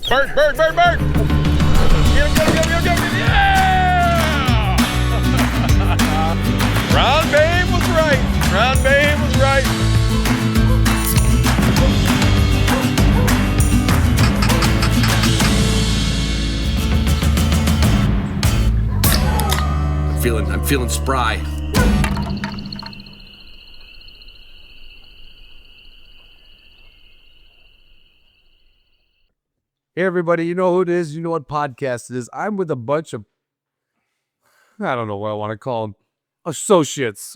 Bird! Get him! Yeah! Ron Babe was right. I'm feeling spry. Hey, everybody, you know who it is. You know what podcast it is. I'm with a bunch of, I don't know what I want to call them, associates.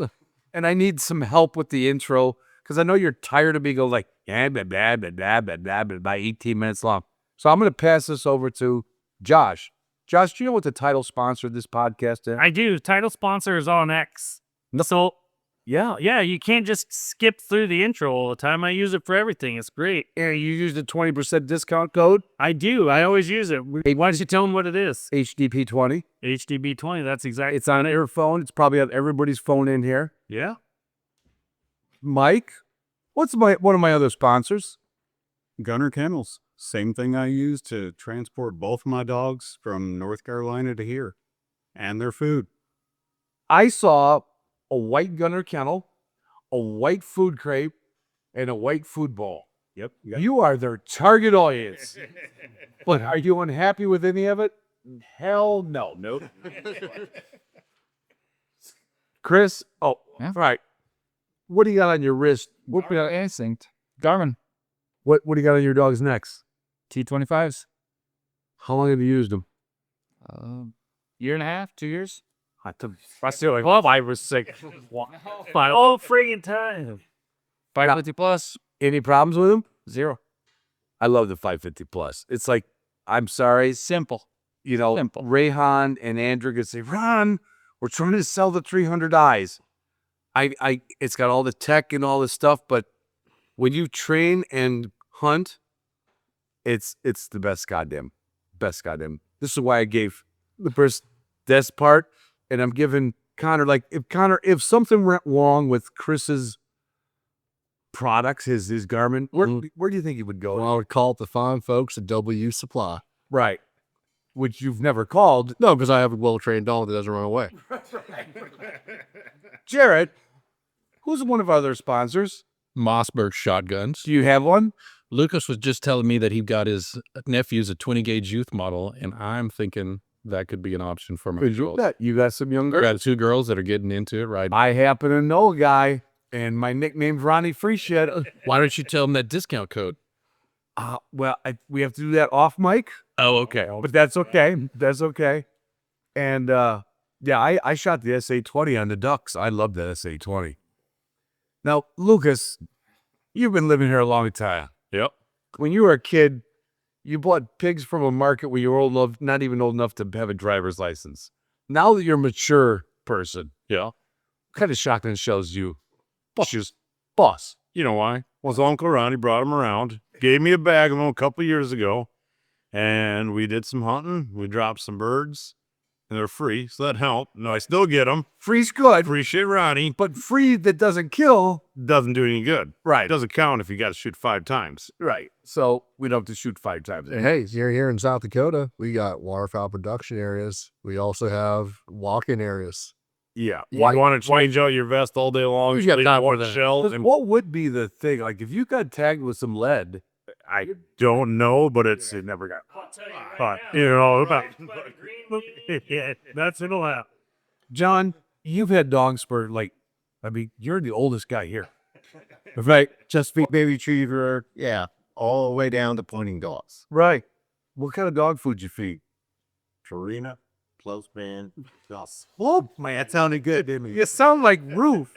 And I need some help with the intro because I know you're tired of me going like, by 18 minutes long. So I'm going to pass this over to Josh. Josh, do you know what the title sponsor of this podcast is? I do. Title sponsor is on X. No. So, yeah, you can't just skip through the intro all the time. I use it for everything. It's great. Yeah, you used a 20% discount code? I do. I always use it. Why don't you tell them what it is? HDP20. HDB20. That's exactly. It's on your phone. It's probably on everybody's phone in here. Yeah. Mike, what's one of my other sponsors? Gunner Kennels. Same thing I use to transport both my dogs from North Carolina to here. And their food. I saw a white Gunner kennel, a white food crate, and a white food bowl. Yep. You are their target audience. But are you unhappy with any of it? Hell no. Nope. Chris? Oh, Yeah. all right. What do you got on your wrist? Instinct. Garmin. What do you got on your dog's necks? T25s. How long have you used them? Year and a half, 2 years. I still like, well, I was sick. My whole friggin' time. 550 plus. Any problems with them? Zero. I love the 550 plus. It's like, I'm sorry, Simple. you know, Simple. Rayhan and Andrew could say, Ron, we're trying to sell the 300Is. It's got all the tech and all this stuff, but when you train and hunt, it's the best goddamn. This is why I gave the first this part, and I'm giving Connor, like, if something went wrong with Chris's products, his Garmin, where do you think he would go? Well, I would call up the fine folks at W Supply. Right. Which you've never called. No, because I have a well-trained dog that doesn't run away. Jared, who's one of our other sponsors? Mossberg shotguns. Do you have one? Lucas was just telling me that he got his nephew's a 20 gauge youth model, and I'm thinking that could be an option for my girls. You got some young I girls? got 2 girls that are getting into it right now. I happen to know a guy, and my nickname's Ronnie Freeshed. Why don't you tell them that discount code? Well, we have to do that off mic, Oh, okay. but that's okay. That's okay. And yeah, I shot the SA-20 on the ducks. I love that SA-20. Now, Lucas, you've been living here a long time. Yep. When you were a kid, you bought pigs from a market where you were old enough, not even old enough to have a driver's license. Now that you're a mature person, Yeah. what kind of shotgun shells you choose? Boss. You know why? Well, his Uncle Ronnie brought him around, gave me a bag of them a couple years ago, and we did some hunting. We dropped some birds, and they're free, so that helped. No, I still get them. Free's good, Appreciate Ronnie, but but free that doesn't kill. doesn't do any good. Right. It doesn't count if you got to shoot 5 times. Right. So we don't have to shoot 5 times. Hey, you're here in South Dakota. We got waterfowl production areas. We also have walk-in areas. Yeah. Why- You want to change out your vest all day long? Who's got leave time for one that? shells, and What would be the thing? Like, if you got tagged with some lead, I don't know, but it never got caught. You know, Yeah, that's it'll happen. John, you've had dogs for you're the oldest guy here. Right. Just feed baby retriever. Yeah. All the way down to pointing dogs. Right. What kind of dog food you feed? Purina, clothespin, dust. Oh, man, that sounded good, didn't it? You sound like Roof.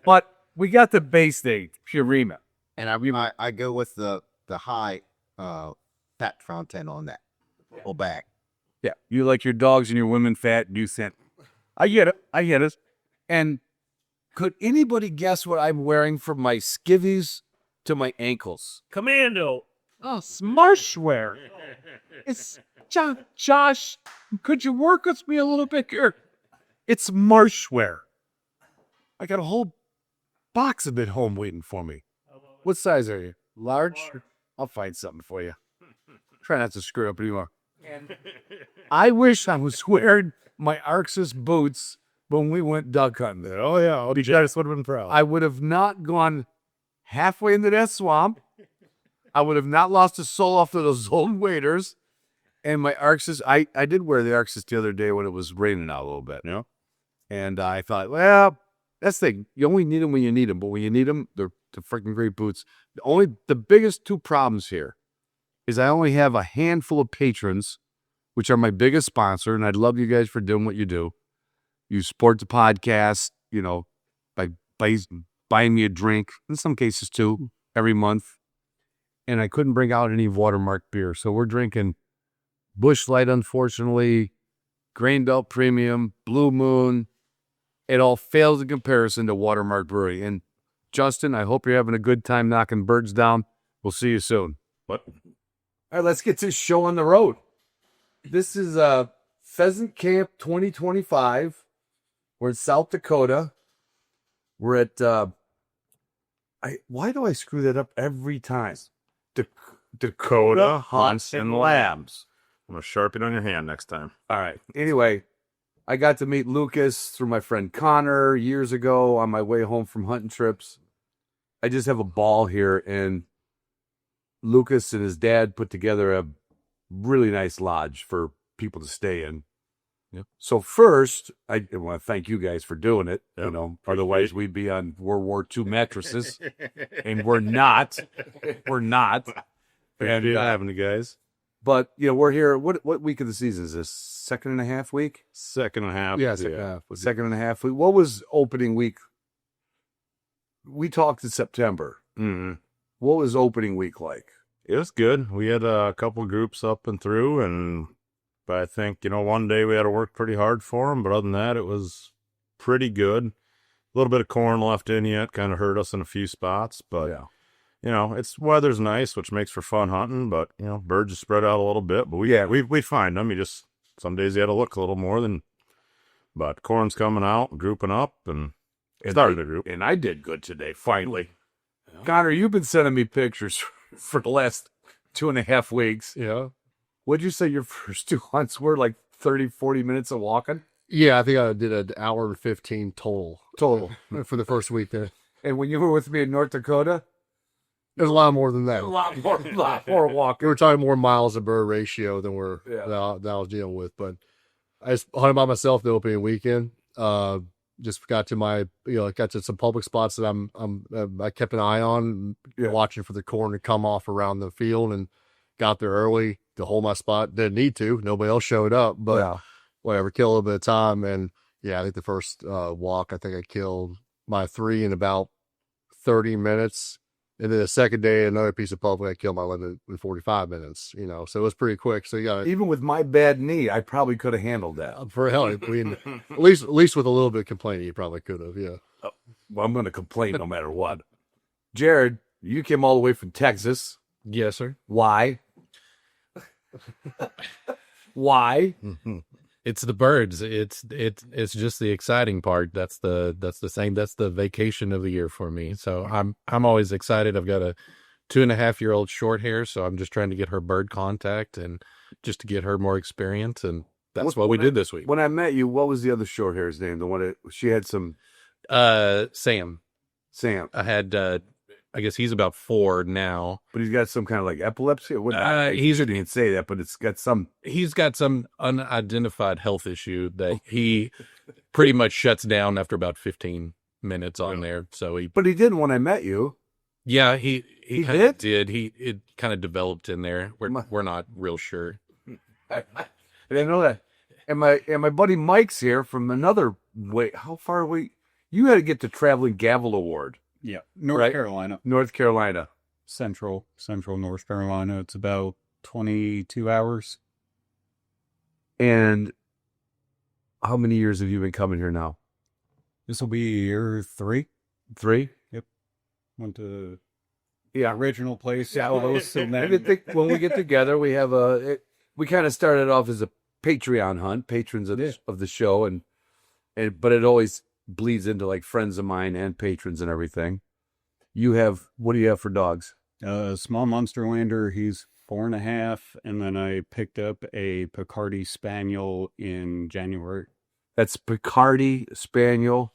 But we got the base thing, Purina. And I go with the high fat content on that. Full back. Yeah. You like your dogs and your women fat, and you sent. I get it. And could anybody guess what I'm wearing from my skivvies to my ankles? Commando. Oh, Smarshwear. It's Josh. Could you work with me a little bit here? It's Marshwear. I got a whole box of it home waiting for me. What size are you? Large? I'll find something for you. Try not to screw up anymore. I wish I was wearing my Arxis boots when we went duck hunting. Oh yeah, you guys would have been proud. I would have not gone halfway into that swamp. I would have not lost a soul off of those old waders. And my Arxis, I did wear the Arxis the other day when it was raining out a little bit. Yeah. And I thought, well, that's the thing. You only need them when you need them. But when you need them, they're freaking great boots. The biggest two problems here is I only have a handful of patrons, which are my biggest sponsor. And I'd love you guys for doing what you do. You support the podcast, by buying me a drink, in some cases too, every month. And I couldn't bring out any Watermark beer. So we're drinking Busch Light, unfortunately, Grain Belt Premium, Blue Moon. It all fails in comparison to Watermark Brewery. And Justin, I hope you're having a good time knocking birds down. We'll see you soon. What? All right, let's get this show on the road. This is Pheasant Camp 2025. We're in South Dakota. We're at, why do I screw that up every time? Dakota Hunts and Labs. I'm gonna sharpen on your hand next time. All right. Anyway, I got to meet Lucas through my friend Connor years ago on my way home from hunting trips. I just have a ball here, and Lucas and his dad put together a really nice lodge for people to stay in. Yep. So first, I want to thank you guys for doing it. Yep. Otherwise we'd be on World War II mattresses, and we're not. We're not. And having you guys. But we're here. What week of the season is this? Second and a half week? Second and a half. Yeah, second half. Second and a half week. What was opening week? We talked in September. Mm-hmm. What was opening week like? It was good. We had a couple groups up and through, but I think, one day we had to work pretty hard for them, but other than that, it was pretty good. A little bit of corn left in yet, kind of hurt us in a few spots, but, it's weather's nice, which makes for fun hunting, but, birds are spread out a little bit, but we find them. Some days you had to look a little more but corn's coming out, grouping up, and started a group. And I did good today, finally. Yeah. Connor, you've been sending me pictures for the last 2.5 weeks. Yeah. What'd you say your first 2 hunts were, like 30, 40 minutes of walking? Yeah, I think I did an hour and 15 total for the first week there. And when you were with me in North Dakota? There's a lot more than that. A lot more walking. We were talking more miles to bird ratio than that I was dealing with. But I just hunted by myself the opening weekend. Just got to got to some public spots that I kept an eye on, watching for the corn to come off around the field, and got there early to hold my spot. Didn't need to. Nobody else showed up, but whatever, kill a little bit of time. And I think the first walk, I think I killed my 3 in about 30 minutes. And then the second day, another piece of public, I killed my limit in 45 minutes, so it was pretty quick. So even with my bad knee, I probably could have handled that. For hell, at least with a little bit of complaining, you probably could have, yeah. Well, I'm going to complain no matter what. Jared, you came all the way from Texas. Yes, sir. Why? Why? It's the birds. It's just the exciting part. That's the vacation of the year for me. So I'm always excited. I've got a 2.5-year-old short hair, so I'm just trying to get her bird contact and just to get her more experience. And that's what we did this week. When I met you, what was the other short hair's name? The one that she had some. Sam. I had. I guess he's about 4 now. But he's got some kind of like epilepsy? He didn't say that, but it's got some... He's got some unidentified health issue that he pretty much shuts down after about 15 minutes on there. So But he didn't when I met you. Yeah, he did. It kind of developed in there. We're not real sure. I didn't know that. And my buddy Mike's here from another way. How far away? You had to get the Traveling Gavel Award. Yeah, North Carolina. Central North Carolina. It's about 22 hours. And how many years have you been coming here now? This will be year 3. 3? Yep. Went to original place. Yeah, all those. And then when we get together, we have we kind of started off as a Patreon hunt, patrons of the show, but it always bleeds into like friends of mine and patrons and everything. What do you have for dogs? Small Munsterlander. He's 4.5, and then I picked up a Picardy Spaniel in January. That's Picardy Spaniel.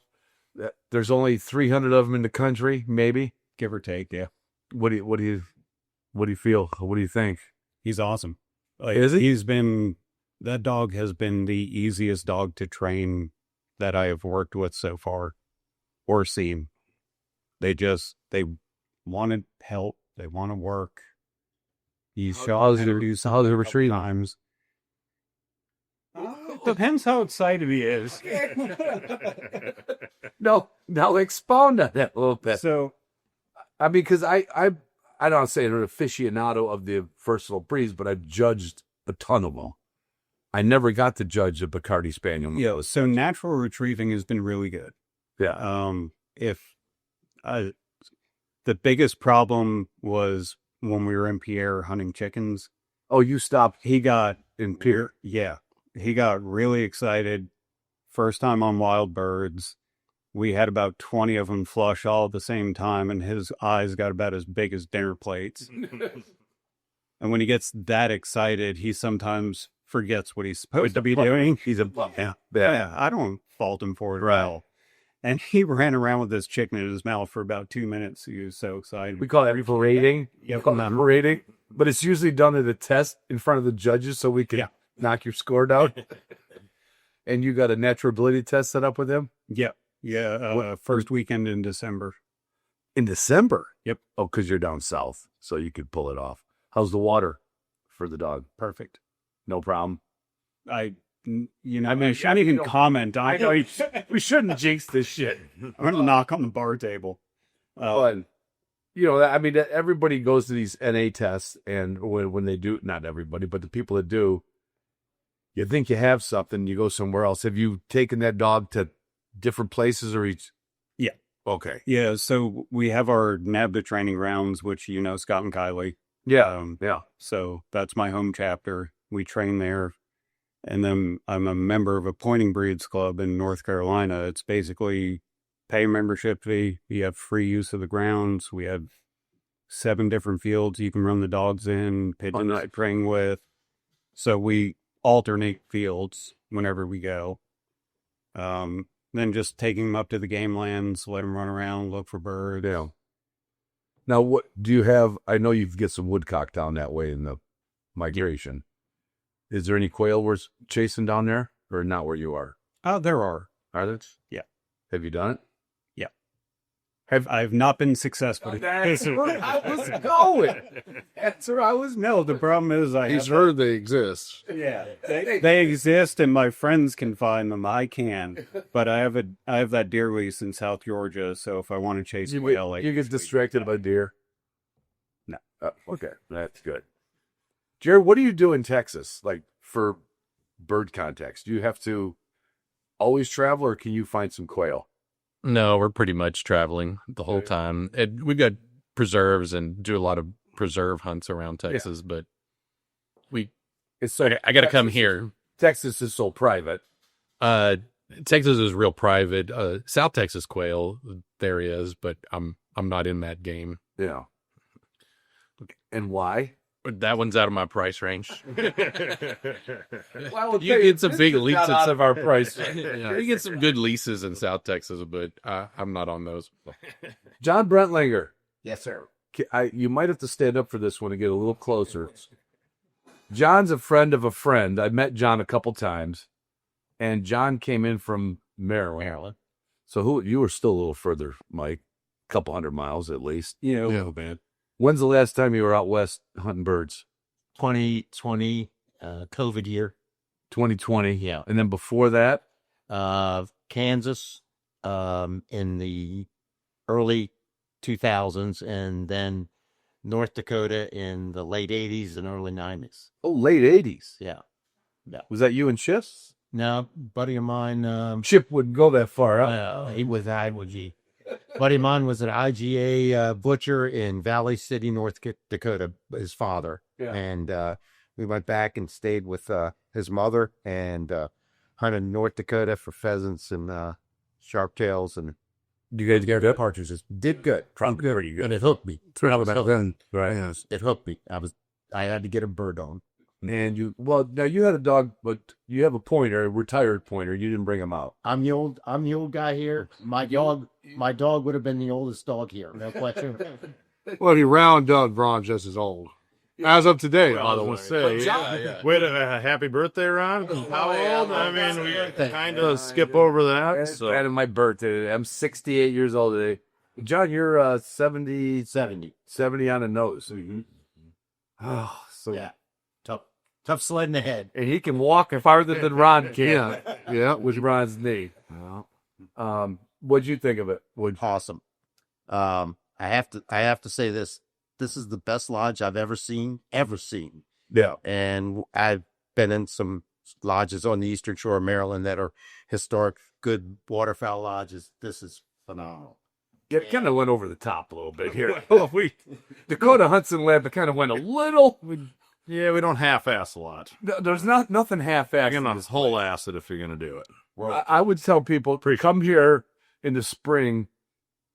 There's only 300 of them in the country, maybe. Give or take, yeah. What do you feel? What do you think? He's awesome. Like, Is he? That dog has been the easiest dog to train that I have worked with so far or seen. They want to help. They want to work. He's How's shot the retreat? times. Depends how excited he is. No, now expound on that a little bit. So, I mean, because I don't say I'm an aficionado of the versatile breeds, but I've judged a ton of them. I never got to judge a Picardy Spaniel. yeah, so natural retrieving has been really good. Yeah. The biggest problem was when we were in Pierre hunting chickens. Oh, you stopped He got in Pierre? Yeah, he got really excited. First time on wild birds. We had about 20 of them flush all at the same time, and his eyes got about as big as dinner plates. And when he gets that excited, he sometimes forgets what he's supposed to be doing. He's a Yeah, I don't fault him for it at all. And he ran around with this chicken in his mouth for about 2 minutes. He was so excited. We call that parading. Yep. We call that parading. But it's usually done at a test in front of the judges so we can knock your score down. And you got a natural ability test set up with him? Yeah, first weekend in December. In December? Yep. Oh, because you're down south, so you could pull it off. How's the water for the dog? Perfect. No problem. I shouldn't even comment. I know We shouldn't jinx this shit. I'm going to knock on the bar table. But, I mean, everybody goes to these NA tests, and when they do, not everybody, but the people that do, you think you have something, you go somewhere else. Have you taken that dog to different places or each? Yeah. Okay. Yeah, so we have our NABDA training rounds, which Scott and Kylie. Yeah. So that's my home chapter. We train there. And then I'm a member of a pointing breeds club in North Carolina. It's basically pay a membership fee. You have free use of the grounds. We have 7 different fields you can run the dogs in, pigeons I train with. So we alternate fields whenever we go. Then just taking them up to the game lands, let them run around, look for birds. Yeah. Now, what do you have? I know you get some woodcock down that way in the migration. Is there any quail worth chasing down there, or not where you are? There are. Are there? Yeah. Have you done it? Yeah. I've not been successful. That's where I was going. That's where I was. No, the problem is He's heard they exist. Yeah, they exist, and my friends can find them. I can, but I have that deer lease in South Georgia. So if I want to chase quail, You get distracted by deer. No. Okay, that's good. Jared, what do you do in Texas, like for bird contacts? Do you have to always travel, or can you find some quail? No, we're pretty much traveling the whole time. We've got preserves and do a lot of preserve hunts around Texas, but I got to come here. Texas is so private. Texas is real private. South Texas quail, there is, but I'm not in that game. Yeah. And why? That one's out of my price range. Well, You get some big leases out of our price. Yeah, you get some good leases in South Texas, but I'm not on those. John Brentlinger. Yes, sir. You might have to stand up for this one and get a little closer. John's a friend of a friend. I met John a couple times, and John came in from Maryland. So you were still a little further, Mike, a couple 100 miles at least. a little bit. When's the last time you were out west hunting birds? 2020, COVID year. 2020. Yeah. And then before that? Kansas in the early 2000s, and then North Dakota in the late 80s and early 90s. Oh, late 80s. Yeah. Was that you and Schiff's? No, buddy of mine. Chip wouldn't go that far, huh? He was IGA. Buddy of mine was an IGA butcher in Valley City, North Dakota, his father. Yeah. And we went back and stayed with his mother and hunted North Dakota for pheasants and sharptails. And You guys get good partridges. did good. Pretty good. And it hooked me. Right. It hooked me. I was I had to get a bird on. And now you had a dog, but you have a pointer, a retired pointer. You didn't bring him out. I'm the old guy here. My dog would have been the oldest dog here. No question. Well, the round dog Ron's just as old. As of today, Well, by I the was way. gonna say, wait a happy birthday, Ron. How old? I mean, we kind of skip over that. So. And my birthday. I'm 68 years old today. John, you're 70 on the nose. Mm-hmm. Oh, so Yeah. Tough sledding ahead. and he can walk farther than Ron can. Yeah. With Ron's knee. What'd you think of it? Awesome. I have to say this. This is the best lodge I've ever seen. Yeah. And I've been in some lodges on the Eastern Shore of Maryland that are historic, good waterfowl lodges. This is phenomenal. It kind of went over the top a little bit here. Well, we Dakota Hudson Lab, it kind of went a little. we don't half-ass a lot. There's nothing half-assed. You're in gonna this whole place. ass it if you're gonna do it. I would tell people, come here in the spring,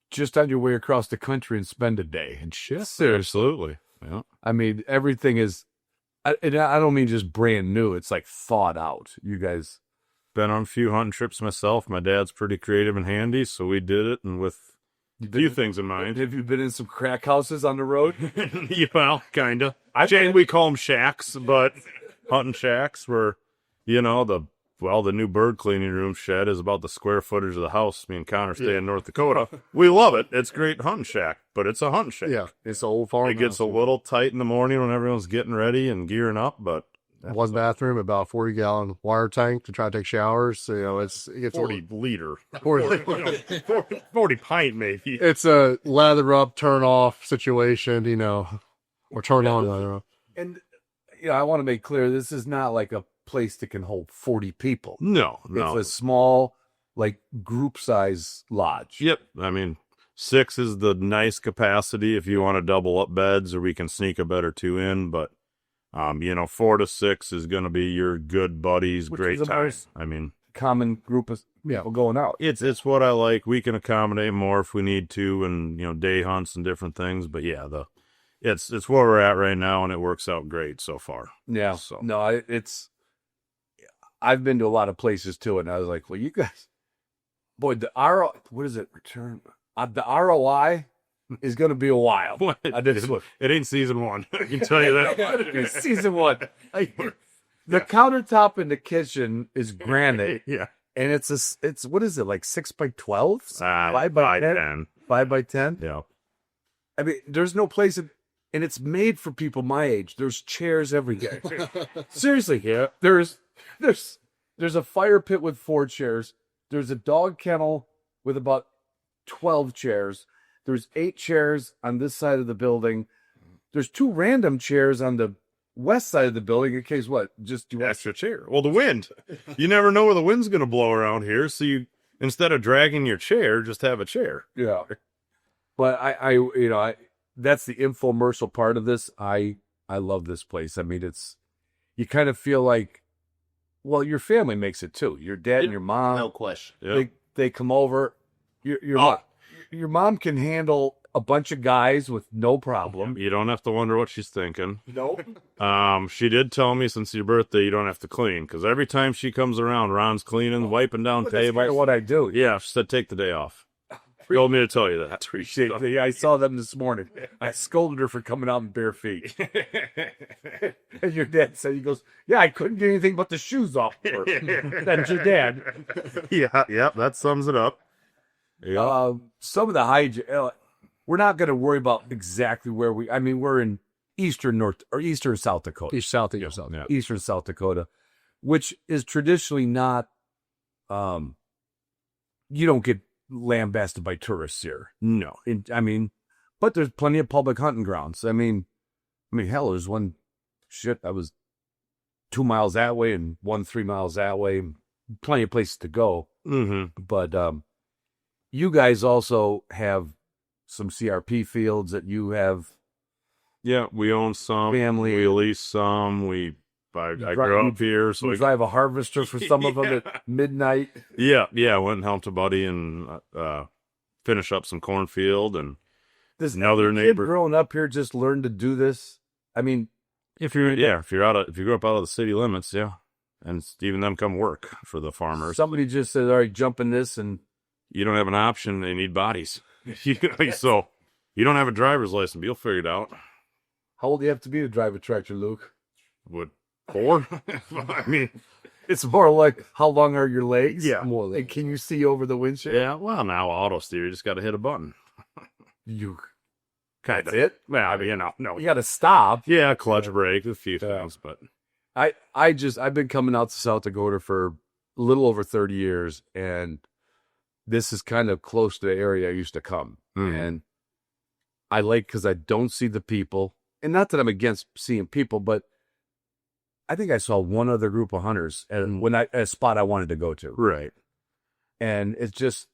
just on your way across the country and spend a day and shit. Absolutely. Yeah. I mean, everything is, and I don't mean just brand new. It's like thought out. You guys. Been on a few hunting trips myself. My dad's pretty creative and handy, so we did it, and with a few things in mind. Have you been in some crack houses on the road? Well, kind of. We call them shacks, but hunting shacks where, the new bird cleaning room shed is about the square footage of the house. Me and Connor stay in North Dakota. We love it. It's a great hunting shack, but it's a hunting shack. Yeah. It's an old farm. It gets a little tight in the morning when everyone's getting ready and gearing up, but One bathroom, about a 40-gallon water tank to try to take showers. So, it gets 40 liter. 40. 40 pint maybe. It's a lather up, turn off situation, or turn on, lather up. And I want to make clear, this is not like a place that can hold 40 people. No. It's a small, like, group size lodge. Yep. I mean, 6 is the nice capacity if you want to double up beds, or we can sneak a bed or 2 in, but 4 to 6 is going to be your good buddies, Which great is a time. nice I mean, common group of people going out. it's what I like. We can accommodate more if we need to, and day hunts and different things. But yeah, it's where we're at right now, and it works out great so far. Yeah. So No, I've been to a lot of places too, and I was like, well, you guys, boy, what is it? The ROI is going to be a while. It ain't season 1. I can tell you that. Season 1. The countertop in the kitchen is granite. Yeah. And it's what is it, like 6 by 12? 5 by 10. 5 by 10? Yeah. I mean, there's no place, and it's made for people my age. There's chairs everywhere. Seriously, yeah. There's a fire pit with 4 chairs. There's a dog kennel with about 12 chairs. There's 8 chairs on this side of the building. There's 2 random chairs on the west side of the building in case what? Just do Extra chair. Well, the wind. You never know where the wind's going to blow around here, so you, instead of dragging your chair, just have a chair. Yeah. But I that's the infomercial part of this. I love this place. I mean, you kind of feel like, well, your family makes it too. Your dad and your mom. No question. Yeah. They come over. Your mom can handle a bunch of guys with no problem. You don't have to wonder what she's thinking. Nope. She did tell me since your birthday you don't have to clean, because every time she comes around, Ron's cleaning, wiping down That's kind of tables. what I do. Yeah, she said take the day off. She told me to tell you that. Appreciate it. Yeah, I saw them this morning. I scolded her for coming out in bare feet. And your dad said, he goes, yeah, I couldn't get anything but the shoes off her. That's your dad. Yeah, that sums it up. Yeah. Some of the hygiene, we're not going to worry about exactly where we're in eastern South Dakota. Eastern South Dakota, which is traditionally not, you don't get lambasted by tourists here. No. But there's plenty of public hunting grounds. I mean, hell, there's one, I was 2 miles that way and 3 miles that way. Plenty of places to go. Mm-hmm. But you guys also have some CRP fields that you have. Yeah, we own some. Family. We lease some. I grew up here, so we drive a harvester for some of them at midnight. Yeah. I went and helped a buddy and finish up some cornfield, and This now their kid neighbor. growing up here just learned to do this. I mean, If you grew up out of the city limits, yeah, and even them come work for the farmers. Somebody just said, "All right, jump in this," and You don't have an option. They need bodies. So you don't have a driver's license, but you'll figure it out. how old do you have to be to drive a tractor, Luke? Would 4? I mean, It's more like how long are your legs? Yeah. More like, can you see over the windshield? yeah. Well, now auto steer, you just got to hit a button. You. Kind That's of. it. Well, I mean, no. You got to stop. Yeah, clutch brake, a few things, but I've been coming out to South Dakota for a little over 30 years, and this is kind of close to the area I used to come. And I like, because I don't see the people, and not that I'm against seeing people, but I think I saw one other group of hunters and a spot I wanted to go to. right. And it's just,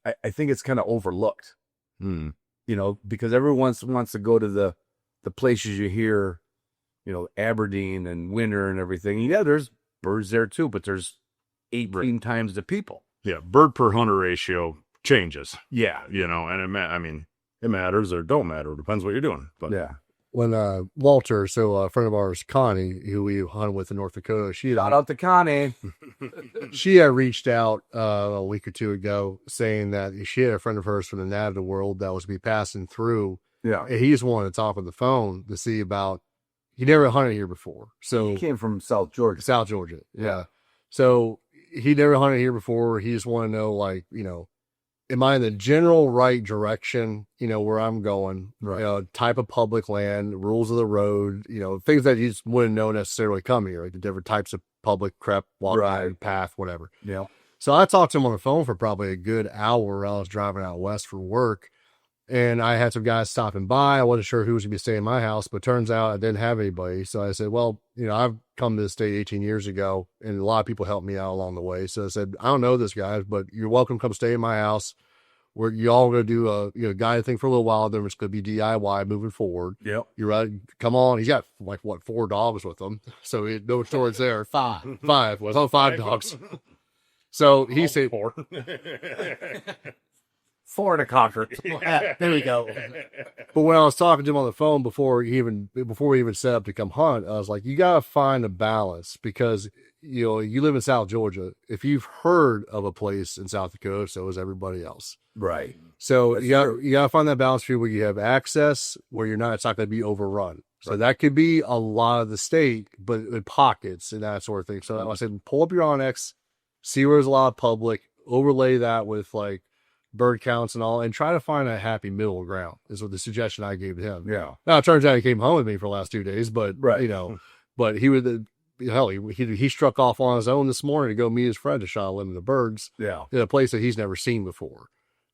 I think it's kind of overlooked, because everyone wants to go to the places you hear, Aberdeen and Winter and everything. Yeah, there's birds there too, but there's 18 times the people. Yeah, bird per hunter ratio changes. Yeah. And it matters or don't matter. It depends what you're doing. But Yeah. When Walter, so a friend of ours, Connie, who we hunted with in North Dakota, Shout out to Connie. she had reached out a week or two ago saying that she had a friend of hers from the Nevada world that was to be passing through. Yeah. And he just wanted to talk on the phone to see about, he never hunted here before. So He came from South Georgia. South Georgia. Yeah. So he never hunted here before. He just wanted to know, am I in the general right direction, where I'm going, type of public land, rules of the road, things that you just wouldn't know necessarily coming here, like the different types of public prep, walk, path, whatever. Yeah. So I talked to him on the phone for probably a good hour while I was driving out west for work. And I had some guys stopping by. I wasn't sure who was going to be staying in my house, but turns out I didn't have anybody. So I said, well, I've come to the state 18 years ago, and a lot of people helped me out along the way. So I said, I don't know this guy, but you're welcome to come stay in my house. Where you all going to do a guided thing for a little while. Then it's going to be DIY moving forward. Yep. You're right. Come on. He's got 4 dogs with him. So no storage there. 5. 5. Well, it's on 5 dogs. So he said 4. 4 and a cocker. There we go. But when I was talking to him on the phone before we even set up to come hunt, I was like, you got to find a balance, because you live in South Georgia. If you've heard of a place in South Dakota, so is everybody else. Right. So you got to find that balance for where you have access, where it's not going to be overrun. So that could be a lot of the state, but in pockets and that sort of thing. So I said, pull up your Onyx, see where there's a lot of public, overlay that with like bird counts and all, and try to find a happy middle ground is what the suggestion I gave to him. Yeah. Now it turns out he came home with me for the last 2 days, but but he would, he struck off on his own this morning to go meet his friend to shot a limit of birds. Yeah. In a place that he's never seen before.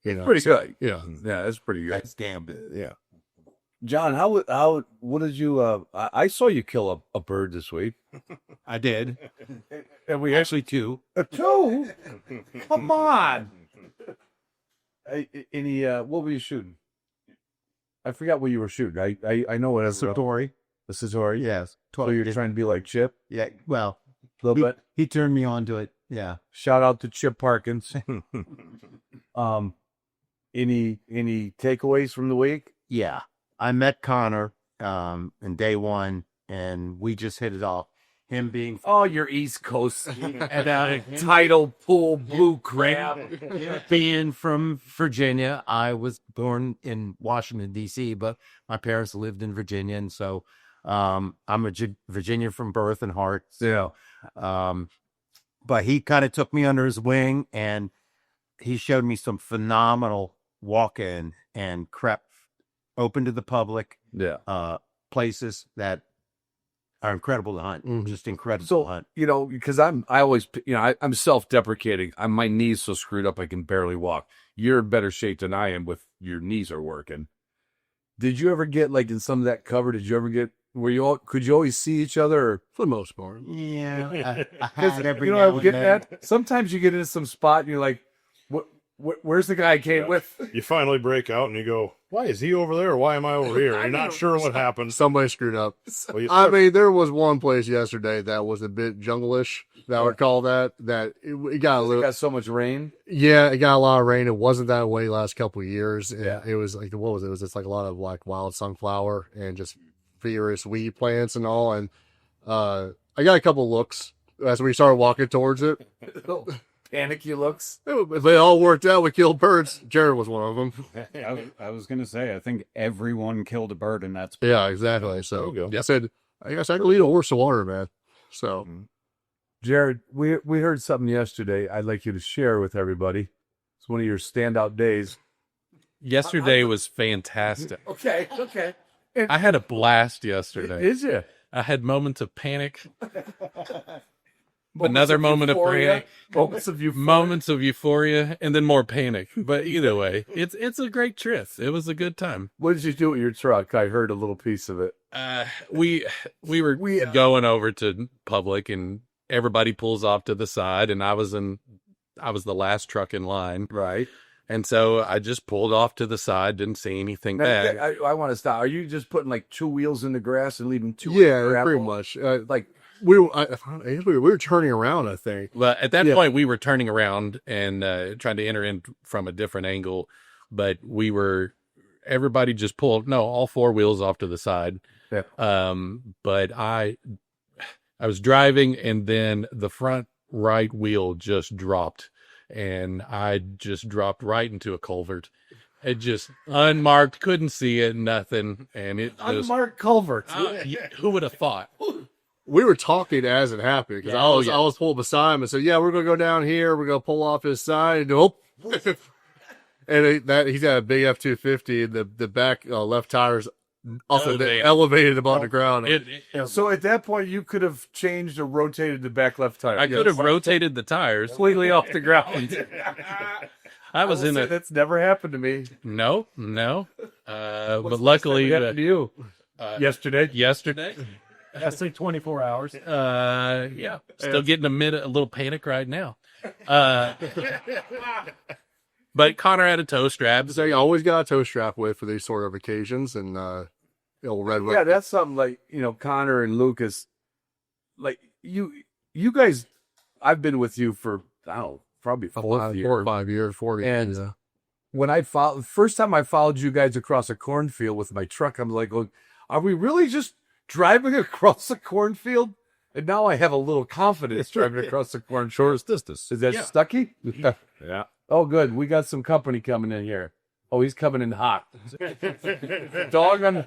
Pretty good. Yeah. Yeah, that's pretty good. That's damn good. Yeah. John, what did you, I saw you kill a bird this week. I did. And we Actually, 2. 2? Come on. What were you shooting? I forgot what you were shooting. I know what it was. Satori. The Satori? Yes. So you're trying to be like Chip? Yeah. Well, A little bit? he turned me on to it. Yeah. Shout out to Chip Parkins. Any takeaways from the week? Yeah. I met Connor in day 1, and we just hit it off. Him being Oh, your East Coast tidal pool blue crab. being from Virginia. I was born in Washington, D.C., but my parents lived in Virginia, and so I'm a Virginian from birth and heart. Yeah. But he kind of took me under his wing, and he showed me some phenomenal walk-in and crep open to the public places that are incredible to hunt. Just incredible to hunt. Because I'm self-deprecating. My knees so screwed up I can barely walk. You're in better shape than I am with your knees are working. Did you ever get like in some of that cover? Did you ever get could you always see each other? Or, For the most part. Yeah, I had every you know now what I'm and getting then. at? Sometimes you get into some spot and you're like, where's the guy I came with? You finally break out and you go, why is he over there? Or why am I over here? You're not sure what happened. Somebody screwed up. Well, you I start- mean, there was one place yesterday that was a bit jungle-ish, that I would call that it got a little. Got so much rain. Yeah, it got a lot of rain. It wasn't that way last couple of years. Yeah. It was like, what was it? It was just like a lot of like wild sunflower and just various weed plants and all. And I got a couple looks as we started walking towards it. Panicky looks. They all worked out. We killed birds. Jared was one of them. I was going to say, I think everyone killed a bird in that spot. Yeah, exactly. So There you go. I said, I guess I can lead a horse to water, man. So Jared, we heard something yesterday I'd like you to share with everybody. It's one of your standout days. Yesterday was fantastic. Okay. I had a blast yesterday. Is you? I had moments of panic. Another moment of panic. Moments of euphoria, and then more panic. But either way, it's a great trip. It was a good time. What did you do with your truck? I heard a little piece of it. We were going over to public, and everybody pulls off to the side, and I was the last truck in line. Right. And so I just pulled off to the side, didn't see anything bad. I want to stop. Are you just putting like 2 wheels in the grass and leaving 2? yeah, pretty much. Like I guess we were turning around, I think. Well, at that point, we were turning around and trying to enter in from a different angle, but everybody just pulled, all 4 wheels off to the side. Yeah. But I was driving, and then the front right wheel just dropped, and I just dropped right into a culvert. It just unmarked, couldn't see it, nothing. And it just, unmarked culverts. Who would have thought? We were talking as it happened because I was pulled beside him and said, "Yeah, we're gonna go down here. We're gonna pull off his side." And nope. And he's got a big F-250, and the back left tires elevated above the ground. So at that point, you could have changed or rotated the back left tire. I could have rotated the tires completely off the ground. I was in That's never happened to me. No. But luckily, happened to you yesterday. That's like 24 hours. Yeah. Still getting a little panic right now. But Connor had a toe strap. So you always got a toe strap with for these sort of occasions, and red. Yeah, that's something like Connor and Lucas. Like you guys, I've been with you for probably 4 years. 5 years, 4 years. And when first time I followed you guys across a cornfield with my truck, I'm like, are we really just driving across a cornfield? And now I have a little confidence driving across the cornfield. Shortest distance. Is that Stucky? Yeah. Oh, good. We got some company coming in here. Oh, he's coming in hot. Is the dog on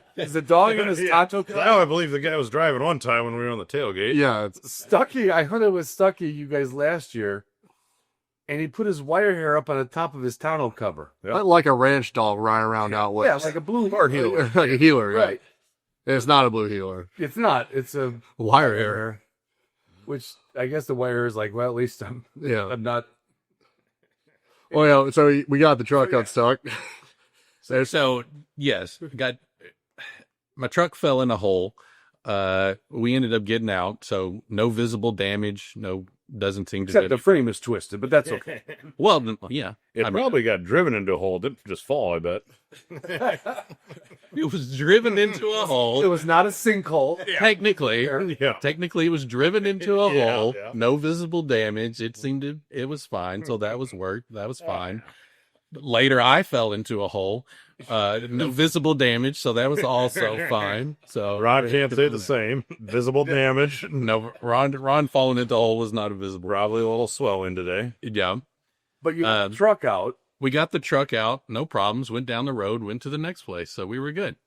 his taco cup? Now I believe the guy was driving one time when we were on the tailgate. Yeah, Stucky. I heard it was Stucky, you guys, last year. And he put his wire hair up on the top of his tonneau cover. Not like a ranch dog running around out west. Yeah, it's like a blue heart healer. Like a healer, yeah. Right. It's not a blue healer. It's not. It's a Wire hair. Which I guess the wire is like, well, at least I'm not. Well, yeah, so we got the truck unstuck. So yes, got my truck fell in a hole. We ended up getting out, so no visible damage. Doesn't seem to. Except the frame is twisted, but that's okay. Well, yeah, It probably got driven into a hole. Didn't just fall, I bet. it was driven into a hole. It was not a sinkhole. Technically, it was driven into a hole. Yeah. No visible damage. It was fine. So that was fine. But later, I fell into a hole. No visible damage, so that was also fine. So Ron can't say the same. Visible damage. no, Ron falling into a hole was not visible. Probably a little swelling today. Yeah. But you got the truck out. We got the truck out, no problems. Went down the road, went to the next place, so we were good.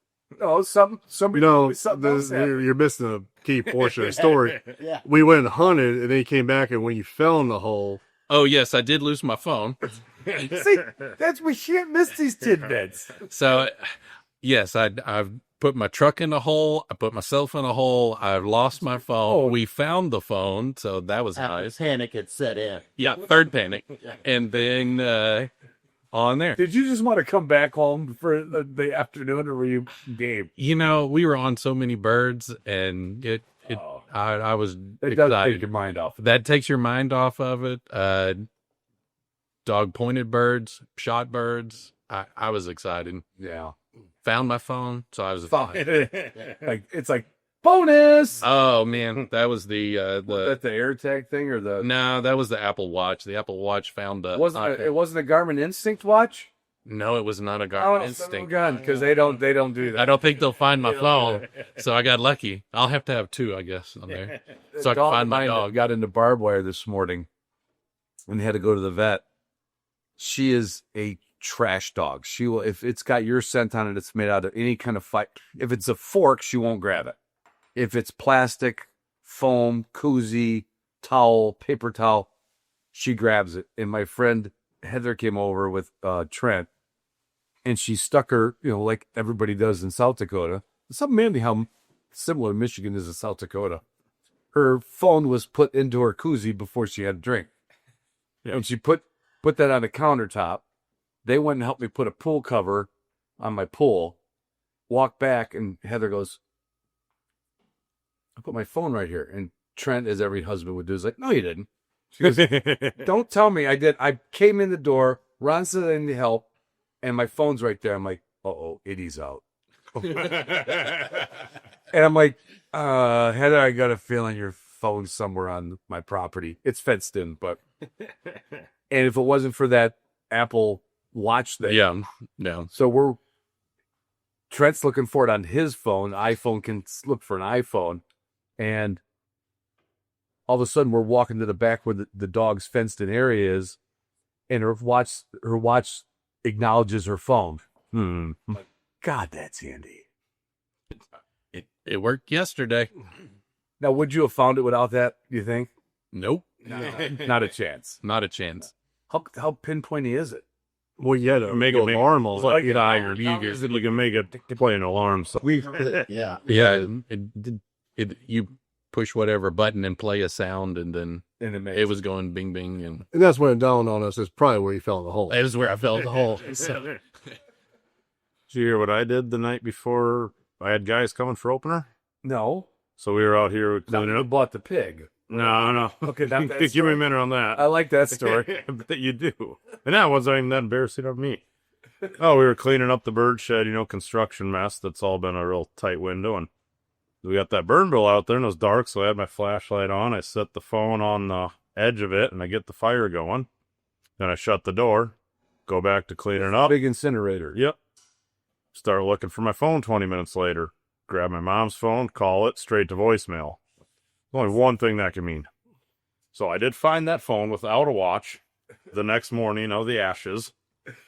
Oh, somebody. You're missing a key portion of the story. We went and hunted, and then he came back, and when you fell in the hole. Oh yes, I did lose my phone. See, we can't miss these tidbits. So, yes, I've put my truck in a hole. I put myself in a hole. I've lost my phone. Oh. We found the phone, so that was nice. Panic had set in. Yeah, third panic, and then on there. Did you just want to come back home for the afternoon, or were you game? We were on so many birds, and I was It excited. does take your mind off. That takes your mind off of it. Dog pointed birds, shot birds. I was excited. Yeah. Found my phone, so I was fine. It's like bonus. Oh man, that was the that the AirTag thing or the? No, that was the Apple Watch. The Apple Watch found It wasn't a Garmin Instinct watch. No, it was not a Garmin Instinct. gun because they don't do that. I don't think they'll find my phone, so I got lucky. I'll have to have two, I guess, on there, so I can find my dog. Got into barbed wire this morning and had to go to the vet. She is a trash dog. She will, if it's got your scent on it, it's made out of any kind of fight. If it's a fork, she won't grab it. If it's plastic, foam, koozie, towel, paper towel, she grabs it. And my friend Heather came over with Trent, and she stuck her, like everybody does in South Dakota. It's amazing how similar Michigan is to South Dakota. Her phone was put into her koozie before she had a drink. Yeah. And she put that on the countertop. They went and helped me put a pool cover on my pool. Walked back, and Heather goes, I put my phone right here. And Trent, as every husband would do, is like, no, you didn't. She goes, don't tell me I did. I came in the door, Ron said I need help, and my phone's right there. I'm like, uh-oh, Eddie's out. And I'm like, Heather, I got a feeling your phone's somewhere on my property. It's fenced in, but... And if it wasn't for that Apple Watch thing... Yeah. So Trent's looking for it on his phone. iPhone can look for an iPhone. And all of a sudden, we're walking to the back where the dog's fenced-in area is, and her watch acknowledges her phone. God, that's handy. It worked yesterday. Now, would you have found it without that, do you think? Nope. Not a chance. Not a chance. How pinpointy is it? Well, you had to make an alarm. Like you can make it play an alarm. So Yeah. You push whatever button and play a sound, and then it was going bing bing, and that's when it dawned on us. It's probably where you fell in the hole. It was where I fell in the hole. So. Did you hear what I did the night before I had guys coming for opener? No. So we were out here cleaning up. Bought the pig. No. Okay, give me a minute on that. I like that story. That you do. And that wasn't even that embarrassing of me. Oh, we were cleaning up the bird shed, construction mess. That's all been a real tight window. And we got that burn bill out there, and it was dark, so I had my flashlight on. I set the phone on the edge of it, and I get the fire going. Then I shut the door, go back to cleaning up. Big incinerator. Yep. Start looking for my phone 20 minutes later. Grab my mom's phone, call it, straight to voicemail. There's only one thing that can mean. So I did find that phone without a watch the next morning of the ashes.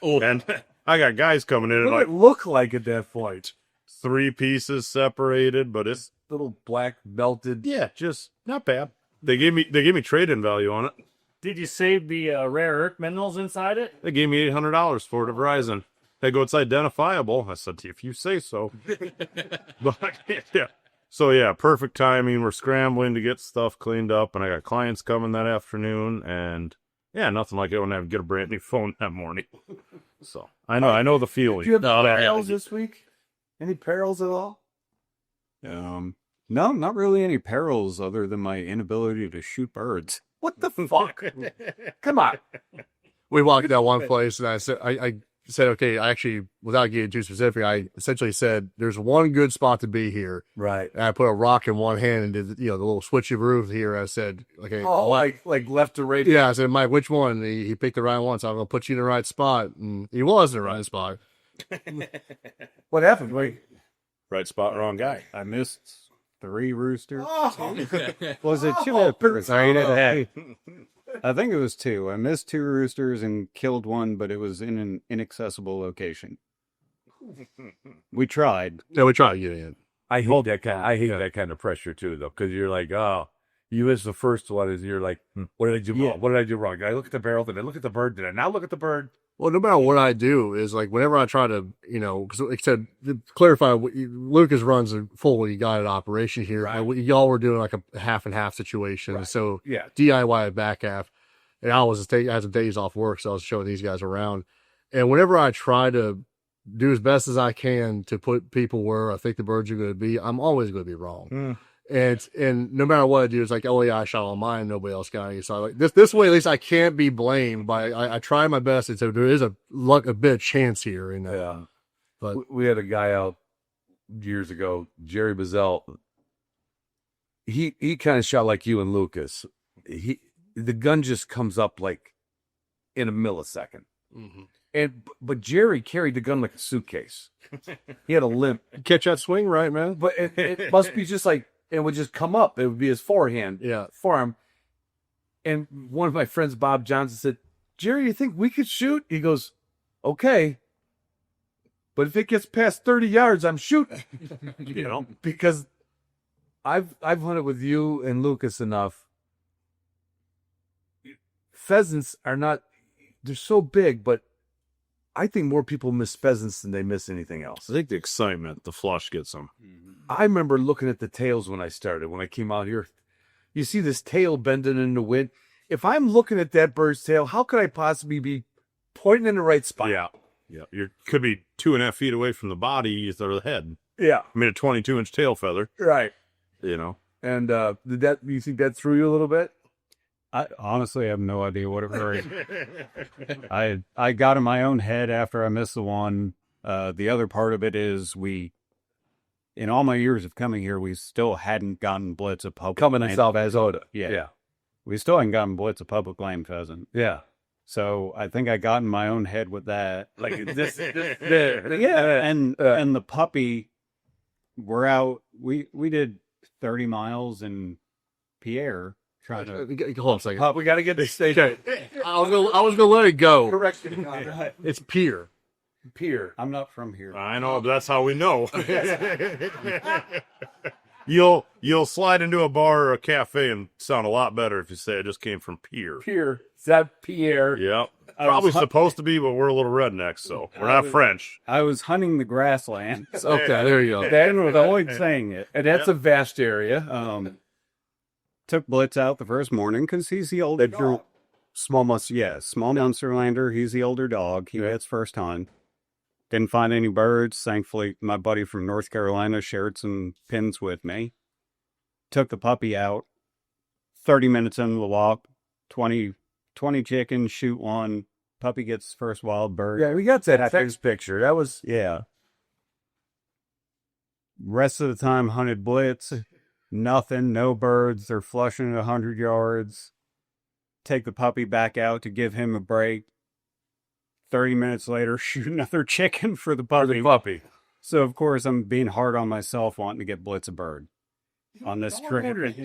And I got guys coming in and What did it look like at that point? 3 pieces separated, but it's little black belted. Yeah, just not bad. They gave me trade-in value on it. Did you save the rare earth minerals inside it? They gave me $800 for it at Verizon. They go, it's identifiable. I said, if you say so. But yeah. So yeah, perfect timing. We're scrambling to get stuff cleaned up, and I got clients coming that afternoon, and yeah, nothing like it when I have to get a brand new phone that morning. So I know the feeling. Did you have perils this week? Any perils at all? No, not really any perils other than my inability to shoot birds. What the fuck? Come on. We walked that one place, and I said, okay, I actually, without getting too specific, I essentially said, there's one good spot to be here. Right. And I put a rock in one hand and did, the little switchy roof here. I said, okay. Oh, like left to right? Yeah, I said, Mike, which one? He picked the right one, so I'm going to put you in the right spot. And he was in the right spot. What happened? Wait. Right spot, wrong guy. I missed 3 roosters. Oh. Was it 2? I think it was 2. I missed 2 roosters and killed one, but it was in an inaccessible location. We tried. Yeah, we tried to get in. I hate that kind of pressure too, though, because you're like, oh, you missed the first one, and you're like, what did I do wrong? What did I do wrong? Did I look at the barrel? Did I look at the bird? Did I not look at the bird? Well, no matter what I do, is like whenever I try to, because like I said, to clarify, Lucas runs a fully guided operation here. Right. Y'all were doing like a half and half situation. Right. So Yeah. DIY back half. And I had some days off work, so I was showing these guys around. And whenever I try to do as best as I can to put people where I think the birds are going to be, I'm always going to be wrong. And no matter what I do, it's like, oh yeah, I shot on mine, nobody else got any. So like this way, at least I can't be blamed. But I try my best, and so there is a bit of chance here. Yeah. But we had a guy out years ago, Jerry Bazell. He kind of shot like you and Lucas. The gun just comes up like in a millisecond. Mm-hmm. But Jerry carried the gun like a suitcase. He had a limp. Catch that swing right, man. But it must be just like, it would just come up. It would be his forearm. And one of my friends, Bob Johnson, said, Jerry, you think we could shoot? He goes, okay. But if it gets past 30 yards, I'm shooting. Because I've hunted with you and Lucas enough. Pheasants are not, they're so big, but I think more people miss pheasants than they miss anything else. I think the excitement, the flush gets them. I remember looking at the tails when I came out here. You see this tail bending in the wind. If I'm looking at that bird's tail, how could I possibly be pointing in the right spot? Yeah. You could be 2.5 feet away from the body or the head. Yeah. I mean, a 22-inch tail feather. Right. And do you think that threw you a little bit? I honestly have no idea what it was. I got in my own head after I missed the one. The other part of it is in all my years of coming here, we still hadn't gotten blitz of public Coming land in South pheasant. Dakota. Yeah. We still hadn't gotten blitz of public land pheasant. Yeah. So I think I got in my own head with that. Like this. Yeah. And the puppy, we're out. We did 30 miles in Pierre trying to. Hold on a second. We got to get this stage. I was gonna let it go. Correction. It's Pier. I'm not from here. I know, but that's how we know. You'll slide into a bar or a cafe and sound a lot better if you say I just came from Pierre. Is that Pierre? Yep. Probably supposed to be, but we're a little redneck, so we're not French. I was hunting the grasslands. Okay, there you go. To avoid saying it. And that's a vast area. Took Blitz out the first morning because he's the older dog. Small Munsterlander. He's the older dog. He hits first hunt. Didn't find any birds. Thankfully, my buddy from North Carolina shared some pins with me. Took the puppy out. 30 minutes into the walk. 20 chickens, shoot one. Puppy gets first wild bird. Yeah, we got that text picture. That was... Yeah. Rest of the time, hunted Blitz. Nothing, no birds. They're flushing at 100 yards. Take the puppy back out to give him a break. 30 minutes later, shoot another chicken for the puppy. So, of course, I'm being hard on myself wanting to get Blitz a bird on this trip. I don't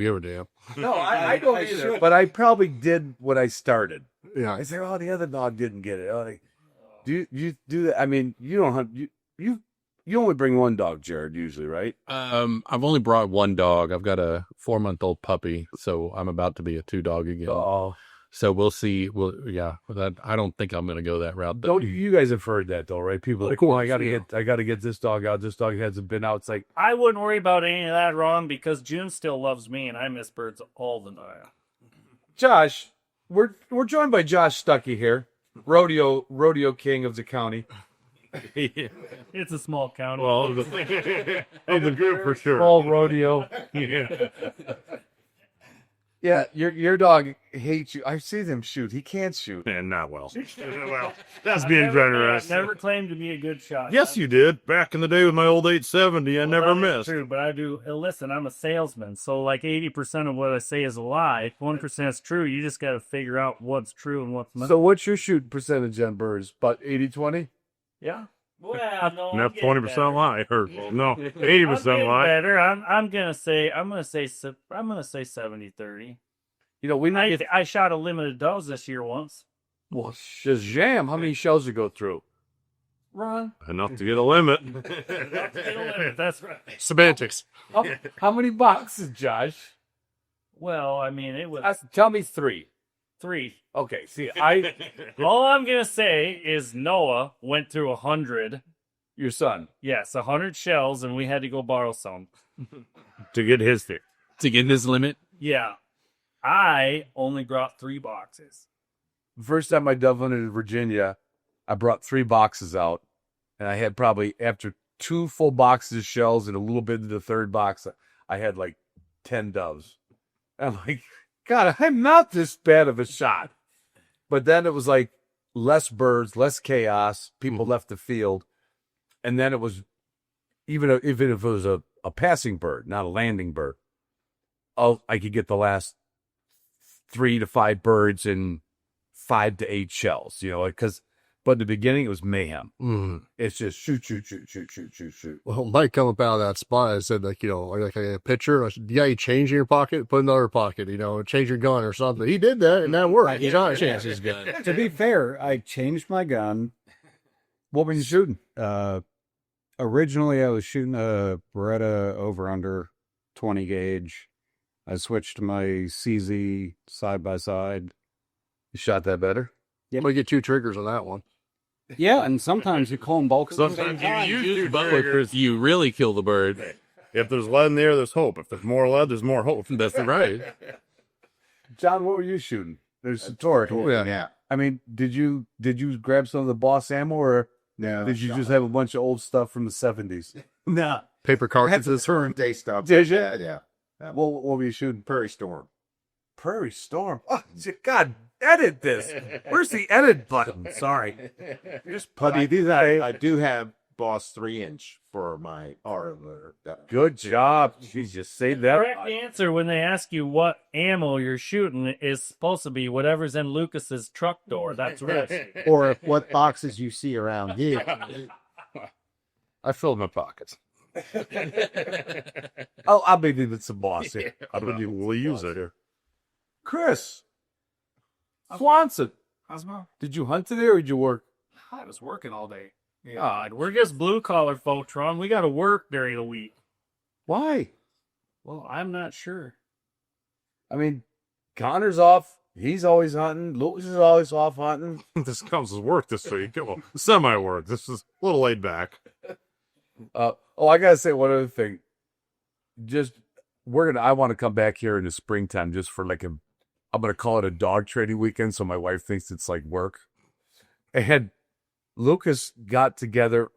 give a damn. No, I don't either. But I probably did what I started. Yeah. I said, the other dog didn't get it. Do you do that? I mean, you don't hunt. You only bring one dog, Jared, usually, right? I've only brought one dog. I've got a 4-month-old puppy, so I'm about to be a 2-dog again. Oh, so we'll see. I don't think I'm going to go that route. Don't you guys have heard that though, right? People are like, well, I got to get this dog out. This dog hasn't been out. It's like, I wouldn't worry about any of that, Ron, because June still loves me, and I miss birds all the time. Josh, we're joined by Josh Stuckey here, rodeo king of the county. It's a small county. Well, of the group for sure. Small rodeo. Yeah. Yeah, your dog hates you. I see them shoot. He can't shoot. And not well. Well, that's being generous. Never claimed to be a good shot. Yes, you did. Back in the day with my old 870, I never missed. True, but I do. Listen, I'm a salesman, so like 80% of what I say is a lie. 1% is true. You just got to figure out what's true and what's not. So what's your shooting percentage on birds? About 80-20? Yeah. Well, no. And that's 20% lie. Or no, 80% lie. Better. I'm gonna say 70-30. You know, I shot a limited does this year once. Well, shazam! How many shells you go through? Ron. Enough to get a limit. That's right. Semantics. How many boxes, Josh? Well, I mean, it was tell me 3. 3. Okay. See, all I'm gonna say is Noah went through 100. Your son. Yes, 100 shells, and we had to go borrow some to get his thing. To get his limit. Yeah. I only brought 3 boxes. First time I dove hunted in Virginia, I brought 3 boxes out, and I had probably, after 2 full boxes of shells and a little bit of the 3rd box, I had like 10 doves. I'm like, God, I'm not this bad of a shot. But then it was like less birds, less chaos. People left the field. And then it was, even if it was a passing bird, not a landing bird, I could get the last 3 to 5 birds in 5 to 8 shells, but in the beginning it was mayhem. It's just shoot. Well, Mike come up out of that spot. I said, like a pitcher. I said, you change in your pocket, put in another pocket, change your gun or something. He did that, and that worked. He's not changed his gun. To be fair, I changed my gun. What were you shooting? Originally, I was shooting a Beretta over under 20 gauge. I switched to my CZ side by side. You shot that better? Yeah, we get 2 triggers on that one. Yeah, and sometimes you call them bulk. Sometimes you use But you really kill the bird. If there's lead in the air, there's hope. If there's more lead, there's more hope. That's right. John, what were you shooting? There's a torque. Yeah. I mean, did you grab some of the Boss ammo, or did you just have a bunch of old stuff from the 70s? No. Paper cartridges. Current day stuff. Did you? Yeah. What were you shooting? Prairie Storm. Prairie Storm. Oh, God, edit this. Where's the edit button? Sorry. Just putty. I do have Boss 3-inch for my armor. Good job. Jesus, say that. Correct answer when they ask you what ammo you're shooting is supposed to be whatever's in Lucas's truck door. That's right. Or what boxes you see around here. I filled my pockets. I'll be leaving some Boss here. We'll use it here. Chris Swanson, Cosmo? did you hunt today or did you work? I was working all day. God, we're just blue collar folks, Ron. We got to work during the week. Why? Well, I'm not sure. I mean, Connor's off. He's always hunting. Lucas is always off hunting. This counts as work this week. Well, semi-work. This is a little laid back. I gotta say one other thing. I want to come back here in the springtime just for I'm gonna call it a dog trading weekend, so my wife thinks it's like work. And Lucas got together.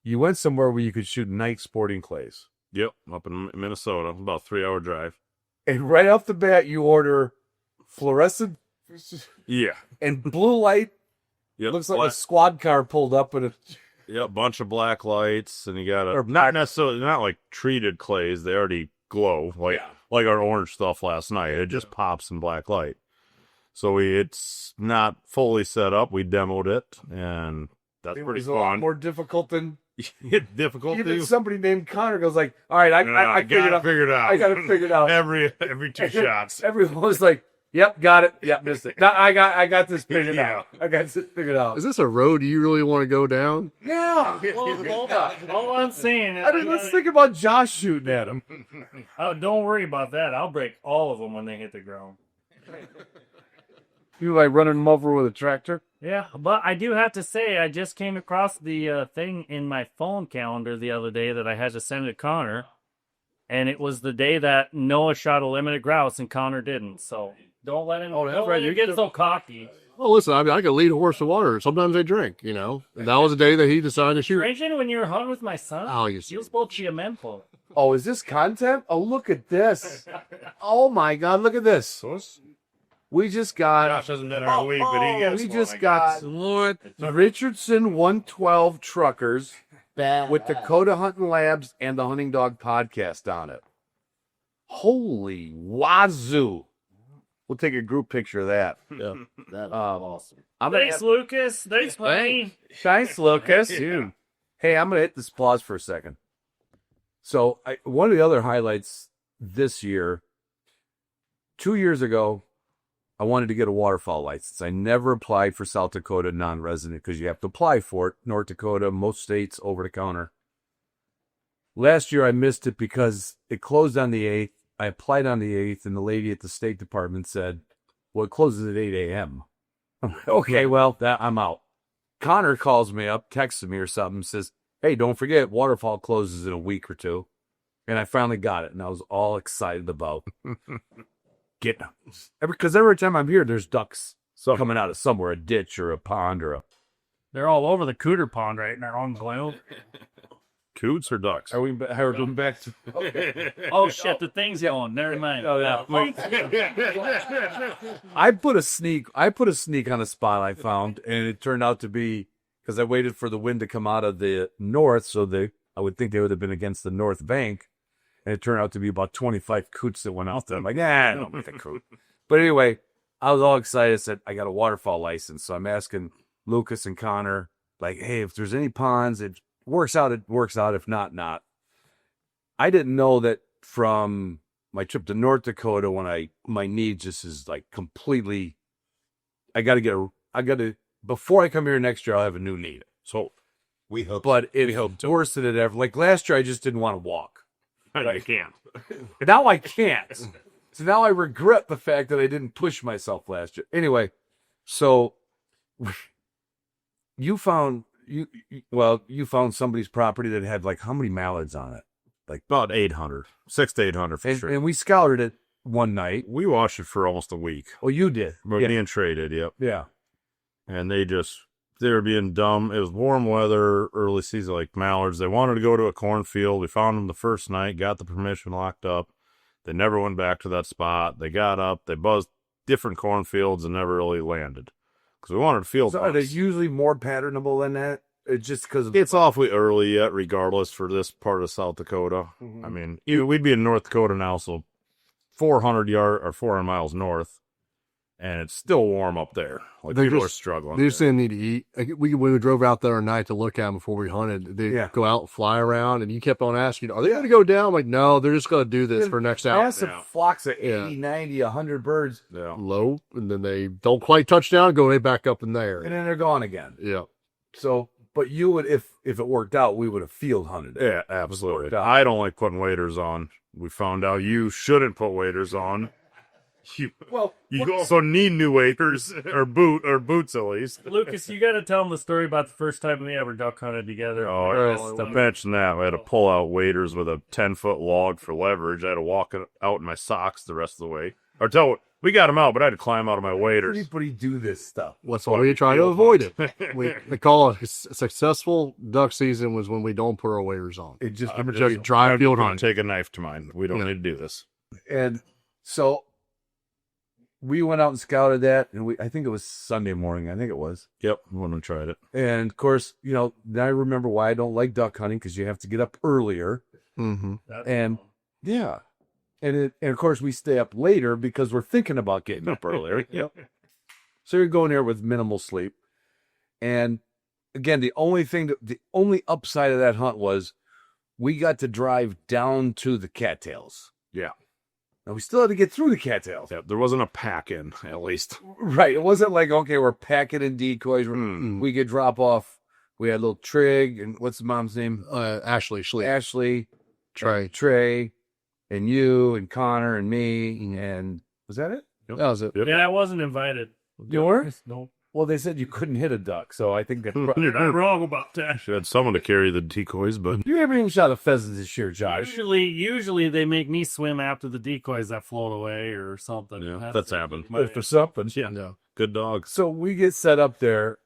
You went somewhere where you could shoot night sporting clays. Yep, up in Minnesota, about a 3-hour drive. And right off the bat, you order fluorescent, and blue light. Yep, Looks like a squad car pulled up with a. Yeah, bunch of black lights, and you got not necessarily not like treated clays. They already glow like our orange stuff last night. It just pops in black light. So it's not fully set up. We demoed it, and that's pretty was fun. a lot more difficult than difficult. Even somebody named Connor goes like, "All right, I figured it out. I got it figured out." every 2 shots. Everyone was like, "Yep, got it. Yep, missed it. No, I got this figured out. I got this figured out." Is this a road you really want to go down? Yeah. Hold on. All I'm saying is, I mean, let's think about Josh shooting at him. oh, don't worry about that. I'll break all of them when they hit the ground. You like running them over with a tractor? Yeah, but I do have to say, I just came across the thing in my phone calendar the other day that I had to send to Connor, and it was the day that Noah shot a limited grouse and Connor didn't. So don't let him. Don't let him get so cocky. Well, listen, I mean, I can lead a horse to water. Sometimes they drink, And that was the day that he decided to shoot. Imagine when you were hunting with my son. Oh, you He was Chiamento. Oh, is this content? Oh, look at this. Oh my God, look at this. We just got. Josh hasn't been our week, but he gets we one, just I got guess. Richardson 112 truckers with Dakota Hunting Labs and the Hunting Dog Podcast on it. Holy wazoo! We'll take a group picture of that. Yeah, That's awesome. Thanks, Lucas. Thanks, buddy. Thanks, Lucas. Dude. Hey, I'm going to hit this pause for a second. So, one of the other highlights this year, 2 years ago, I wanted to get a waterfowl license. I never applied for South Dakota non-resident because you have to apply for it. North Dakota, most states, over the counter. Last year, I missed it because it closed on the 8th. I applied on the 8th, and the lady at the State Department said, well, it closes at 8 a.m. I'm like, okay, well, I'm out. Connor calls me up, texts me or something, says, hey, don't forget, waterfowl closes in a week or two. And I finally got it, and I was all excited about getting them. Because every time I'm here, there's ducks coming out of somewhere, a ditch or a pond or a... They're all over the cooter pond right now on Glen. Coots or ducks? Are we going back to... Oh, shit, the thing's going. Never mind. Oh, yeah. I put a sneak on a spot I found, and it turned out to be, because I waited for the wind to come out of the north, so I would think they would have been against the north bank, and it turned out to be about 25 coots that went out there. I'm like, I don't make a coot. But anyway, I was all excited. I said, I got a waterfowl license. So I'm asking Lucas and Connor, like, hey, if there's any ponds, it works out, it works out. If not, not. I didn't know that from my trip to North Dakota when my knee just is like completely, before I come here next year, I'll have a new knee. So We hope. but it's worse than it ever. Like last year, I just didn't want to walk. I can't. Now I can't. So now I regret the fact that I didn't push myself last year. Anyway, so you found somebody's property that had like how many mallards on it? Like about 800, 600 to 800 for sure. And we scouted it one night. We watched it for almost a week. Oh, you did? Me and Trey did, yep. Yeah. And they were being dumb. It was warm weather, early season, like mallards. They wanted to go to a cornfield. We found them the first night, got the permission locked up. They never went back to that spot. They got up, they buzzed different cornfields and never really landed. Because we wanted to field So bucks. are they usually more patternable than that? It's just because It's awfully early yet, regardless, for this part of South Dakota. Mhm. I mean, we'd be in North Dakota now, so 400 miles north, and it's still warm up there. Like people are struggling. They just didn't need to eat. Like, when we drove out there at night to look at them before we hunted, they go out and fly around, and you kept on asking, are they going to go down? I'm like, no, they're just going to do this for next hour. massive flocks of 80, 90, 100 birds. Yeah. Low, and then they don't quite touch down, go right back up in there. And then they're gone again. Yeah. So, but you would, if it worked out, we would have field hunted it. Yeah, absolutely. I don't like putting waders on. We found out you shouldn't put waders on. You also need new waders or boots at least. Lucas, you got to tell them the story about the first time we ever duck hunted together. I mentioned that. I had to pull out waders with a 10-foot log for leverage. I had to walk it out in my socks the rest of the way. We got them out, but I had to climb out of my waders. Anybody do this stuff? That's why we try to avoid it. They call it a successful duck season was when we don't put our waders on. It just I'm just dry field hunt. Take a knife to mine. We don't need to do this. And so we went out and scouted that, and I think it was Sunday morning. I think it was. Yep, we went and tried it. And of course, now I remember why I don't like duck hunting, because you have to get up earlier. Mm-hmm. And and of course we stay up later because we're thinking about getting up earlier. Yep. So you're going there with minimal sleep. And again, the only upside of that hunt was we got to drive down to the cattails. Yeah. Now we still had to get through the cattails. Yeah, there wasn't a pack in, at least. Right. It wasn't like, okay, we're packing in decoys. We could drop off. We had a little Trig, and what's the mom's name? Ashley Schlee. Ashley, Trey. Trey, and you, and Connor, and me, and was that it? Yep. That was it. Yeah, I wasn't invited. You were? No. Well, they said you couldn't hit a duck, so I think that's You're not wrong about that. Should had someone to carry the decoys, but You haven't even shot a pheasant this year, Josh. Usually they make me swim after the decoys that float away or something. yeah, that's happened. For something. Yeah, good dog. So we get set up there.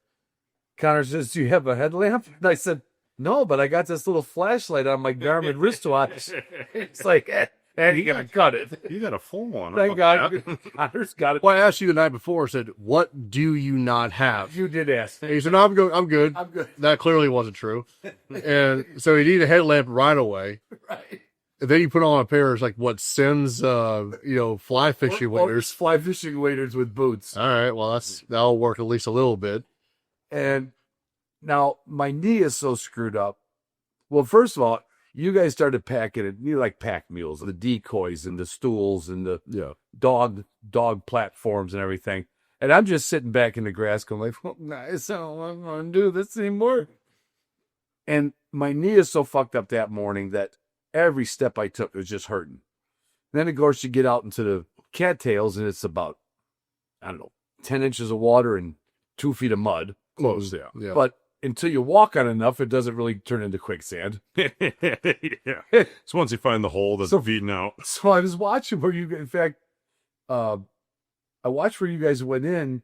Connor says, "Do you have a headlamp?" And I said, "No, but I got this little flashlight on my Garmin wristwatch." It's like, and you gotta cut it. You got a full one. Thank God. Connor's got it. Well, I asked you the night before, said, what do you not have? You did ask. And he said, no, I'm good. I'm good. I'm good. That clearly wasn't true. And so you need a headlamp right away. Right. And then you put on a pair of Sins, fly fishing waders. Fly fishing waders with boots. All right. Well, that'll work at least a little bit. And now my knee is so screwed up. Well, first of all, you guys started packing it. You like pack mules, the decoys and the stools and the dog platforms and everything. And I'm just sitting back in the grass going like, well, nice, I don't want to do this anymore. And my knee is so fucked up that morning that every step I took was just hurting. Then, of course, you get out into the cattails and it's about, 10 inches of water and 2 feet of mud. Close, yeah. But until you walk on enough, it doesn't really turn into quicksand. Yeah. So once you find the hole that's feeding out. So I was watching where in fact, I watched where you guys went in,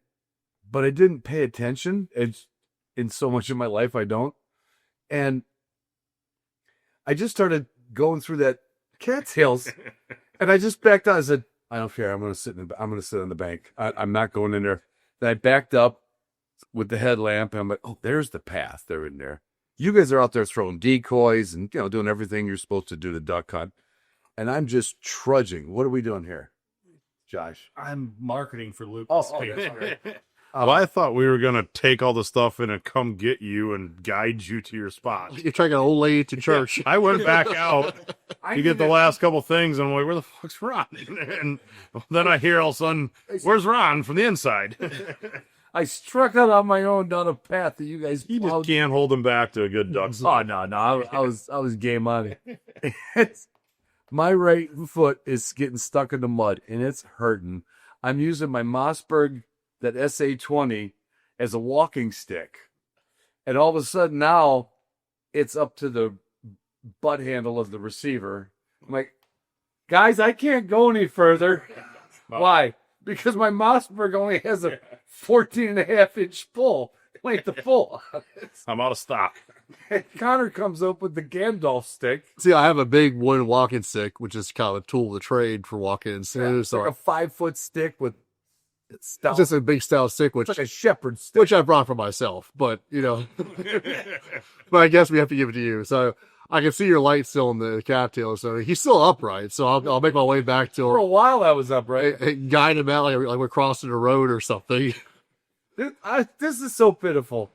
but I didn't pay attention. It's in so much of my life, I don't. And I just started going through that cattails and I just backed out. I said, I don't care. I'm going to sit on the bank. I'm not going in there. Then I backed up with the headlamp, and I'm like, oh, there's the path. They're in there. You guys are out there throwing decoys and, doing everything you're supposed to do to duck hunt. And I'm just trudging. What are we doing here? Josh? I'm marketing for Luke. Oh, that's great. Well, I thought we were gonna take all the stuff in and come get you and guide you to your spot. You're taking an old lady to church. I went back out to get the last couple things, and I'm like, "Where the fuck's Ron?" And then I hear all of a sudden, "Where's Ron?" from the inside. I struck out on my own down a path that you guys. You just can't hold him back to a good duck. Oh no, I was game on it. My right foot is getting stuck in the mud and it's hurting. I'm using my Mossberg, that SA-20, as a walking stick, and all of a sudden now it's up to the butt handle of the receiver. I'm like, guys, I can't go any further. Why? Because my Mossberg only has a 14.5-inch pull. Length of pull. I'm out of stock. And Connor comes up with the Gandalf stick. See, I have a big wooden walking stick, which is kind of a tool of the trade for walking in snow. It's like a 5-foot stick with stout. It's just a big stout stick, which It's like a shepherd's stick. which I brought for myself. But but I guess we have to give it to you. So I can see your light still in the cattail. So he's still upright. So I'll make my way back For a to while I was upright. guide him out like we're crossing the road or something. This is so pitiful.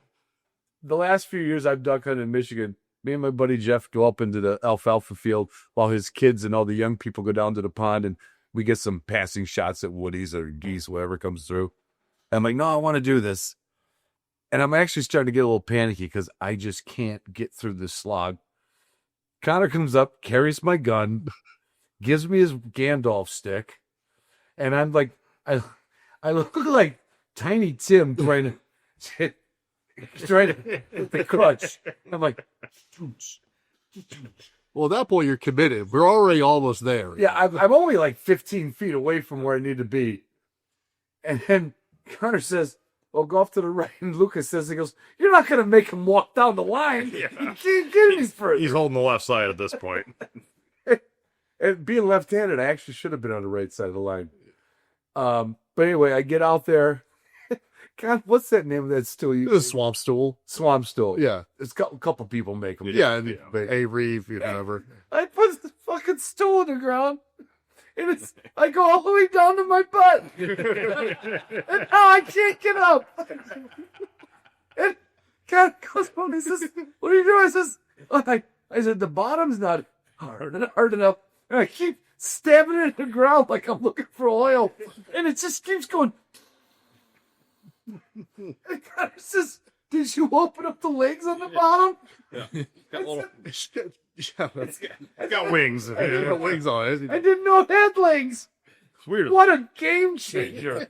The last few years I've duck hunted in Michigan, me and my buddy Jeff go up into the alfalfa field while his kids and all the young people go down to the pond, and we get some passing shots at woodies or geese, whatever comes through. And I'm like, no, I want to do this. And I'm actually starting to get a little panicky because I just can't get through this slog. Connor comes up, carries my gun, gives me his Gandalf stick, and I'm like, I look like Tiny Tim trying to with the crutch. I'm like, Well, at that point, you're committed. We're already almost there. yeah, I'm only like 15 feet away from where I need to be. And then Connor says, well, go off to the right. And Lucas says, he goes, you're not going to make him walk down the line. You can't get any further. He's holding the left side at this point. And being left-handed, I actually should have been on the right side of the line. But anyway, I get out there. God, what's that name of that stool? The swamp stool. Swamp stool. Yeah. It's a couple people make them. Yeah. Avery, whatever. I put the fucking stool on the ground, and I go all the way down to my butt. And now I can't get up. And God goes home. He says, what are you doing? I says, I said, the bottom's not hard enough. And I keep stabbing it in the ground like I'm looking for oil. And it just keeps going. And God says, did you open up the legs on the bottom? Yeah. It's got wings. It's got wings on it. I didn't know it had legs. It's weird. What a game changer.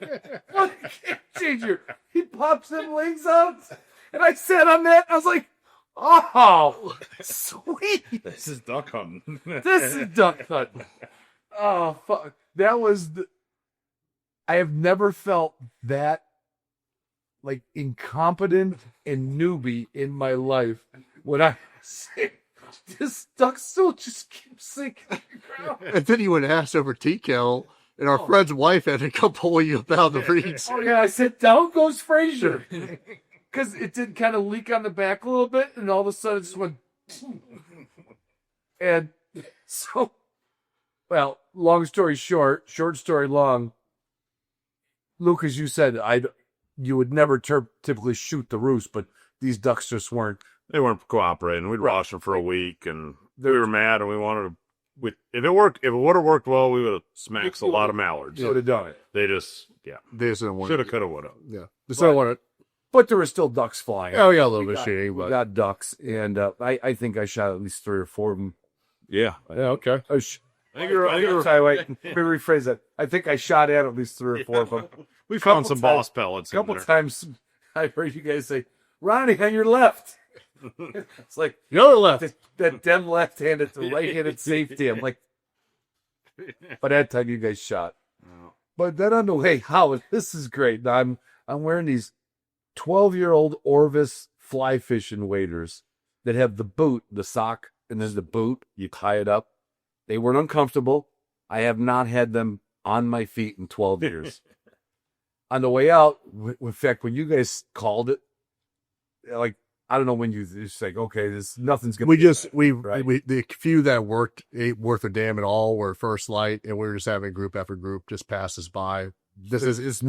What a game changer. He pops them legs out, and I sat on that, and I was like, oh, sweet. This is duck hunting. This is duck hunting. Oh, fuck. That was I have never felt that like incompetent and newbie in my life when I say this duck still just keeps sinking to the ground. And then you went ass over decal, and our friend's wife had to come pull you up out of the reeds. Oh yeah, I said down goes Frazier. Because it did kind of leak on the back a little bit, and all of a sudden it just went. And so, well, long story short, short story long. Luke, as you said, you would never typically shoot the roost, but these ducks just weren't. They weren't cooperating. We'd watch them for a week, and we were mad, and we wanted to. If it would have worked well, we would have smacked a lot of mallards. You would have done it. They just, They just didn't want should have, could have, would have. Yeah. They still want it. But there were still ducks flying. Oh, yeah, a little bit We shitty, but. got ducks, and I think I shot at least 3 or 4 of them. Yeah. Yeah, okay. I think you're Sorry, wait. Let me rephrase that. I think I shot at least 3 or 4 of them. We found some boss pellets. A couple in there. times I heard you guys say, Ronnie, on your left. It's like, The other left. that dead left-handed to right-handed safety. I'm like, by that time you guys shot. But then on the way, Howard, this is great. Now I'm wearing these 12-year-old Orvis fly fishing waders that have the boot, the sock, and then the boot. You tie it up. They weren't uncomfortable. I have not had them on my feet in 12 years. On the way out, in fact, when you guys called it, like I don't know when you just like, okay, this nothing's gonna. The few that worked ain't worth a damn at all were first light, and we were just having group after group just pass us by. It's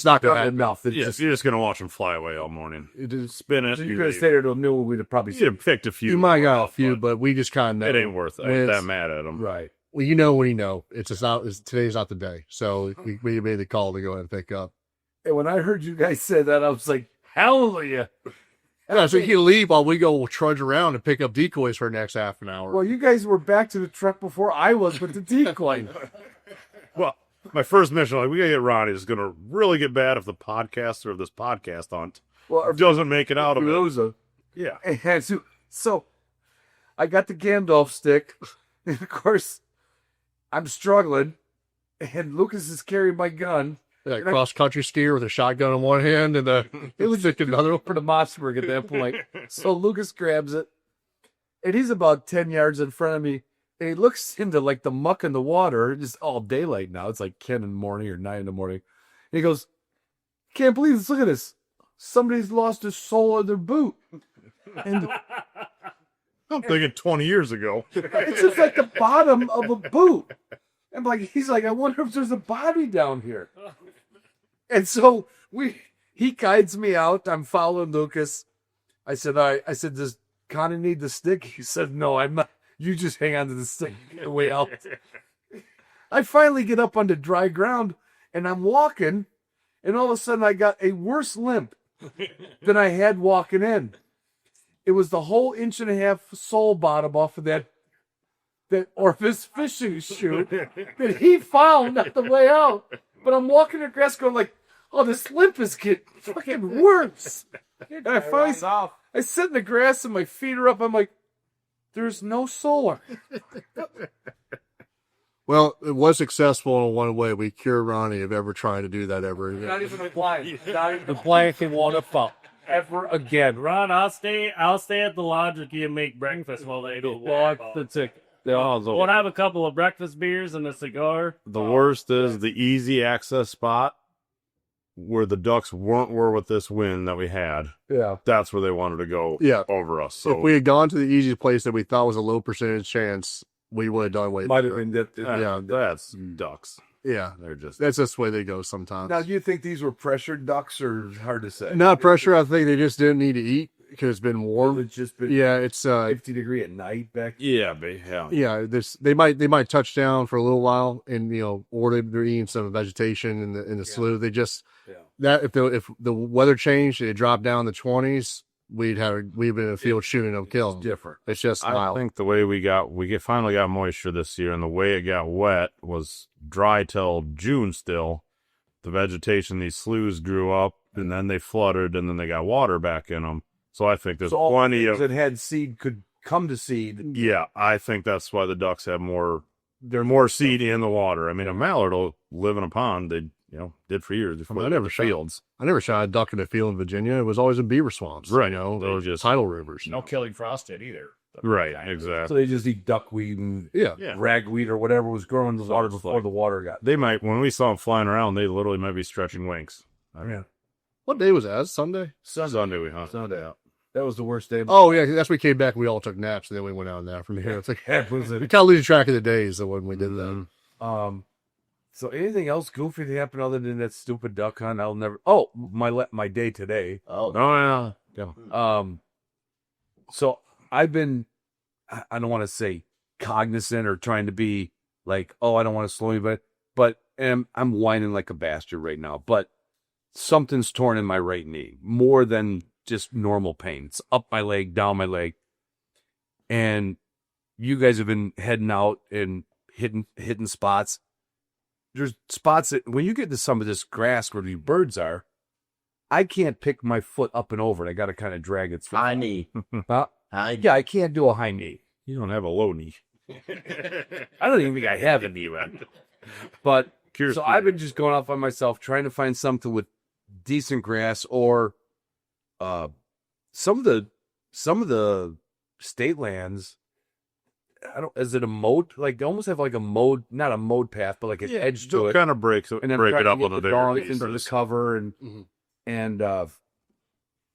not gonna happen. enough. Yeah, you're just gonna watch them fly away all morning. Spin it. You're gonna stay there till noon. We'd have probably You'd have picked a few. You might got a few, but we just kind of it ain't worth it. I ain't that mad at them. right. Well, you know when you know. It's just not. Today's not the day, so we made the call to go ahead and pick up. And when I heard you guys say that, I was like, hallelujah. Yeah, so you can leave while we go trudge around and pick up decoys for the next half an hour. Well, you guys were back to the truck before I was with the decoy. Well, my first mission, like, we gotta get Ronnie. It's gonna really get bad if the podcaster of this podcast hunt doesn't make it out of it. Yeah. And so I got the Gandalf stick, and of course I'm struggling, and Lucas is carrying my gun. Yeah, cross country skier with a shotgun in one hand and it was like another for the Mossberg at that point. So Lucas grabs it, and he's about 10 yards in front of me, and he looks into like the muck in the water. It's all daylight now. It's like 10 in the morning or 9 in the morning. And he goes, "Can't believe this. Look at this. Somebody's lost a sole of their boot." And I'm thinking 20 years ago. it's just like the bottom of a boot. And like he's like, "I wonder if there's a body down here." And so he guides me out. I'm following Lucas. I said, "All right." I said, "Does Connie need the stick?" He said, "No, I'm not. You just hang on to the stick the way out." I finally get up onto dry ground, and I'm walking, and all of a sudden I got a worse limp than I had walking in. It was the whole 1.5-inch sole bottom off of that orifice fishing shoe that he found on the way out. But I'm walking the grass going like, "Oh, this limp is getting fucking worse." And I finally, I sit in the grass and my feet are up. I'm like, "There's no sole." Well, it was successful in one way. We cured Ronnie of ever trying to do that ever again. Not even applying. Not even applying for waterfowl ever again. Ron, I'll stay at the lodge with you and make breakfast while they do. Well, that's it. We'll have a couple of breakfast beers and a cigar. The worst is the easy access spot where the ducks were with this wind that we had. Yeah. That's where they wanted to go over us. So if we had gone to the easy place that we thought was a low percentage chance, we would have done way. Might have been that. Yeah, that's ducks. Yeah, that's just the way they go sometimes. Now, do you think these were pressured ducks or hard to say? Not pressure. I think they just didn't need to eat because it's been warm. It's just been it's 50-degree at night back. Yeah. They might touch down for a little while, and or they're eating some vegetation in the slough. They just that if the weather changed, it dropped down the 20s. We'd been in the field shooting them, killing them. Different. It's just I think the way we finally got moisture this year, and the way it got wet was dry till June still. The vegetation, these sloughs grew up, and then they flooded, and then they got water back in them. So I think there's plenty of that had seed could come to seed. Yeah, I think that's why the ducks have more. They're more seed in the water. I mean, a mallard will live in a pond. They did for years. I never shot a duck in a field in Virginia. It was always in beaver swamps. Right. Those just tidal rivers. No killing frost did either. Right. Exactly. So they just eat duckweed and ragweed or whatever was growing in the water before the water got. They might, when we saw them flying around, they literally might be stretching wings. What day was that? Sunday? Sunday we hunted. Sunday. Yeah. That was the worst day. Oh yeah, that's when we came back. We all took naps, and then we went out there from here. It's like we kind of lose track of the days when we did that. So anything else goofy that happened other than that stupid duck hunt? I'll never. Oh, my day today. Oh yeah. So I've been. I don't want to say cognizant or trying to be like, oh, I don't want to slow you, but I'm whining like a bastard right now. But something's torn in my right knee more than just normal pain. It's up my leg, down my leg, and you guys have been heading out and hitting spots. There's spots that when you get to some of this grass where the birds are, I can't pick my foot up and over it. I got to kind of drag it through. High knee. Yeah, I can't do a high knee. You don't have a low knee. I don't even think I have a knee, man. But so I've been just going off on myself, trying to find something with decent grass or some of the state lands. Is it a mode? Like they almost have like a mode, not a mode path, but like an edge to it. Kind of break it up a little bit. Into the cover and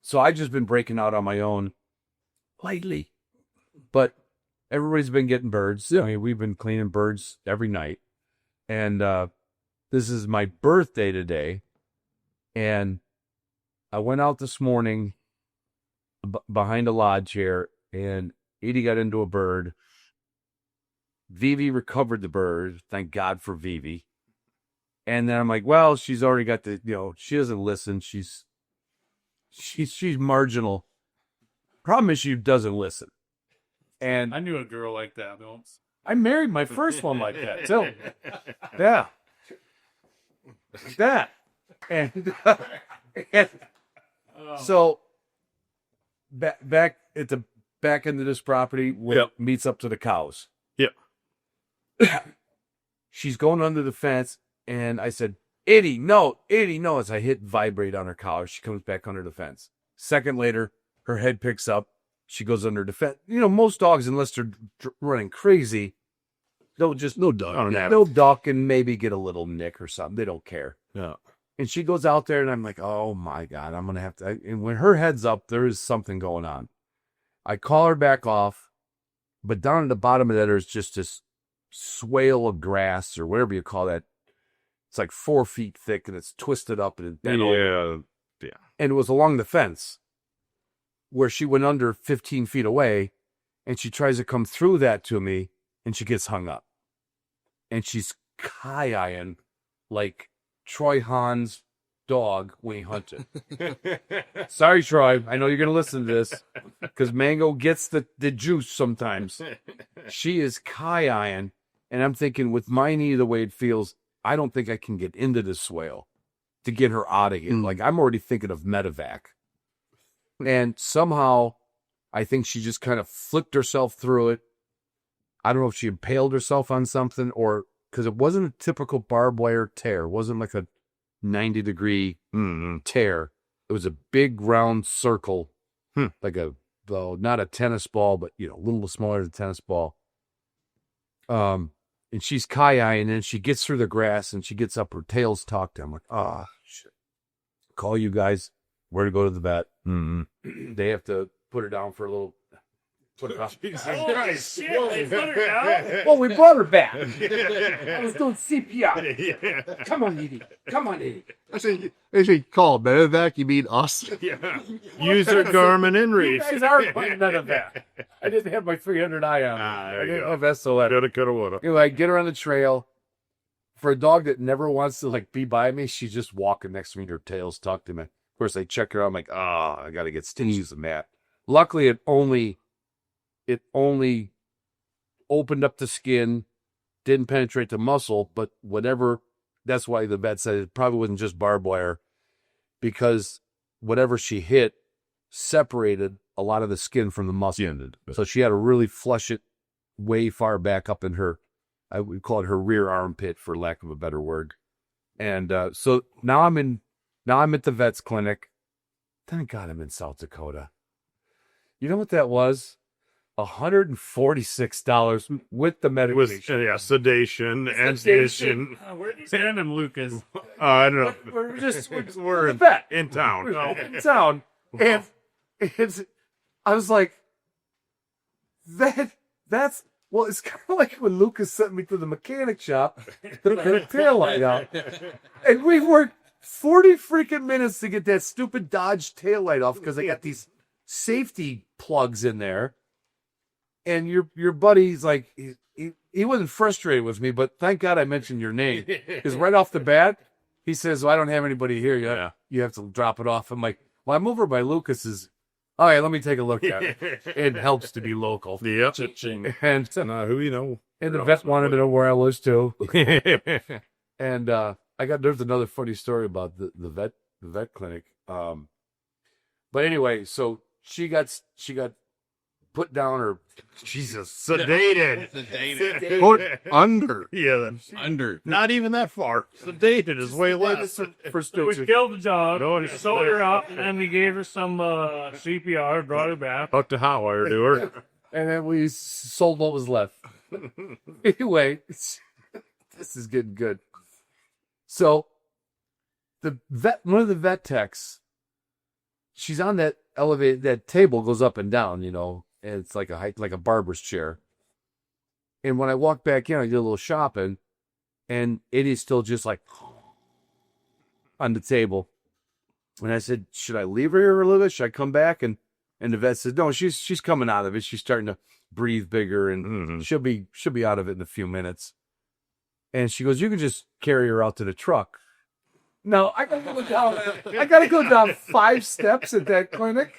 So I've just been breaking out on my own lately. But everybody's been getting birds. I mean, we've been cleaning birds every night. And this is my birthday today. And I went out this morning behind a lodge here, and Edie got into a bird. Vivi recovered the bird. Thank God for Vivi. And then I'm like, well, she's already got she doesn't listen. She's marginal. Problem is she doesn't listen. And I knew a girl like that once. I married my first one like that too. Yeah. Like that. And, so back at the back end of this property meets up to the cows. Yep. She's going under the fence, and I said, Eddie, no. As I hit vibrate on her collar, she comes back under the fence. Second later, her head picks up. She goes under the fence. Most dogs, unless they're running crazy, they'll just they'll duck and maybe get a little nick or something. They don't care. Yeah. And she goes out there, and I'm like, oh my God, I'm gonna have to. And when her head's up, there is something going on. I call her back off, but down at the bottom of that, there's just this swale of grass or whatever you call that. It's like 4 feet thick, and it's twisted up and it's bent over. Yeah. And it was along the fence where she went under 15 feet away, and she tries to come through that to me, and she gets hung up. And she's ki-eyeing like Troy Hahn's dog when he hunted. Sorry, Troy. I know you're going to listen to this because Mango gets the juice sometimes. She is ki-eyeing, and I'm thinking with my knee the way it feels, I don't think I can get into this swale to get her out of here. Like, I'm already thinking of medevac. And somehow, I think she just kind of flipped herself through it. I don't know if she impaled herself on something or because it wasn't a typical barbed wire tear. It wasn't like a 90-degree tear. It was a big round circle, like not a tennis ball, but a little smaller than a tennis ball. And she's ki-eyeing, and then she gets through the grass, and she gets up, her tail's tucked. I'm like, shit. Call you guys. Where to go to the vet. They have to put her down for a little. Put her off. Holy shit, they put her down? Well, we brought her back. I was doing CPR. Come on, Edie. I say call medevac. You mean us? Use their Garmin inReach. You guys are playing medevac. I didn't have my 300 eye on. There I you didn't go. have SOS. Coulda, woulda. I get her on the trail. For a dog that never wants to be by me, she's just walking next to me, and her tail's tucked in me. Of course, I check her out. I'm like, I got to get stitches and that. Luckily, it only opened up the skin, didn't penetrate the muscle, but whatever, that's why the vet said it probably wasn't just barbed wire, because whatever she hit separated a lot of the skin from the muscle. So she had to really flush it way far back up in her, I would call it her rear armpit, for lack of a better word. And so now I'm at the vet's clinic. Thank God I'm in South Dakota. You know what that was? $146 with the medication. With sedation and sedation. Where do you stand him, Lucas? I don't know. We're in town. In town. And I was like, that's, well, it's kind of like when Lucas sent me to the mechanic shop to get a tail light out. And we worked 40 freaking minutes to get that stupid Dodge tail light off because I got these safety plugs in there. And your buddy's like, he wasn't frustrated with me, but thank God I mentioned your name. Because right off the bat, he says, well, I don't have anybody here yet. You have to drop it off. I'm like, well, I'm over by Lucas's. All right, let me take a look at it. It helps to be local. Yep. And who you know. And the vet wanted to know where I was too. And there's another funny story about the vet clinic. But anyway, so she got put down, or sedated. Put under. Yeah, Under. Not even that far. Sedated is way less. For We killed the dog, sewed her up, and we gave her some CPR, brought her back. Hooked a hot wire to her. And then we sold what was left. Anyway, this is getting good. So one of the vet techs, she's on that elevated, that table goes up and down, you know, and it's like a barber's chair. And when I walked back in, I did a little shopping, and Eddie's still just like on the table. And I said, should I leave her here a little bit? Should I come back? And the vet said, no, she's coming out of it. She's starting to breathe bigger, and she'll be out of it in a few minutes. And she goes, you can just carry her out to the truck. No, I gotta go down 5 steps at that clinic.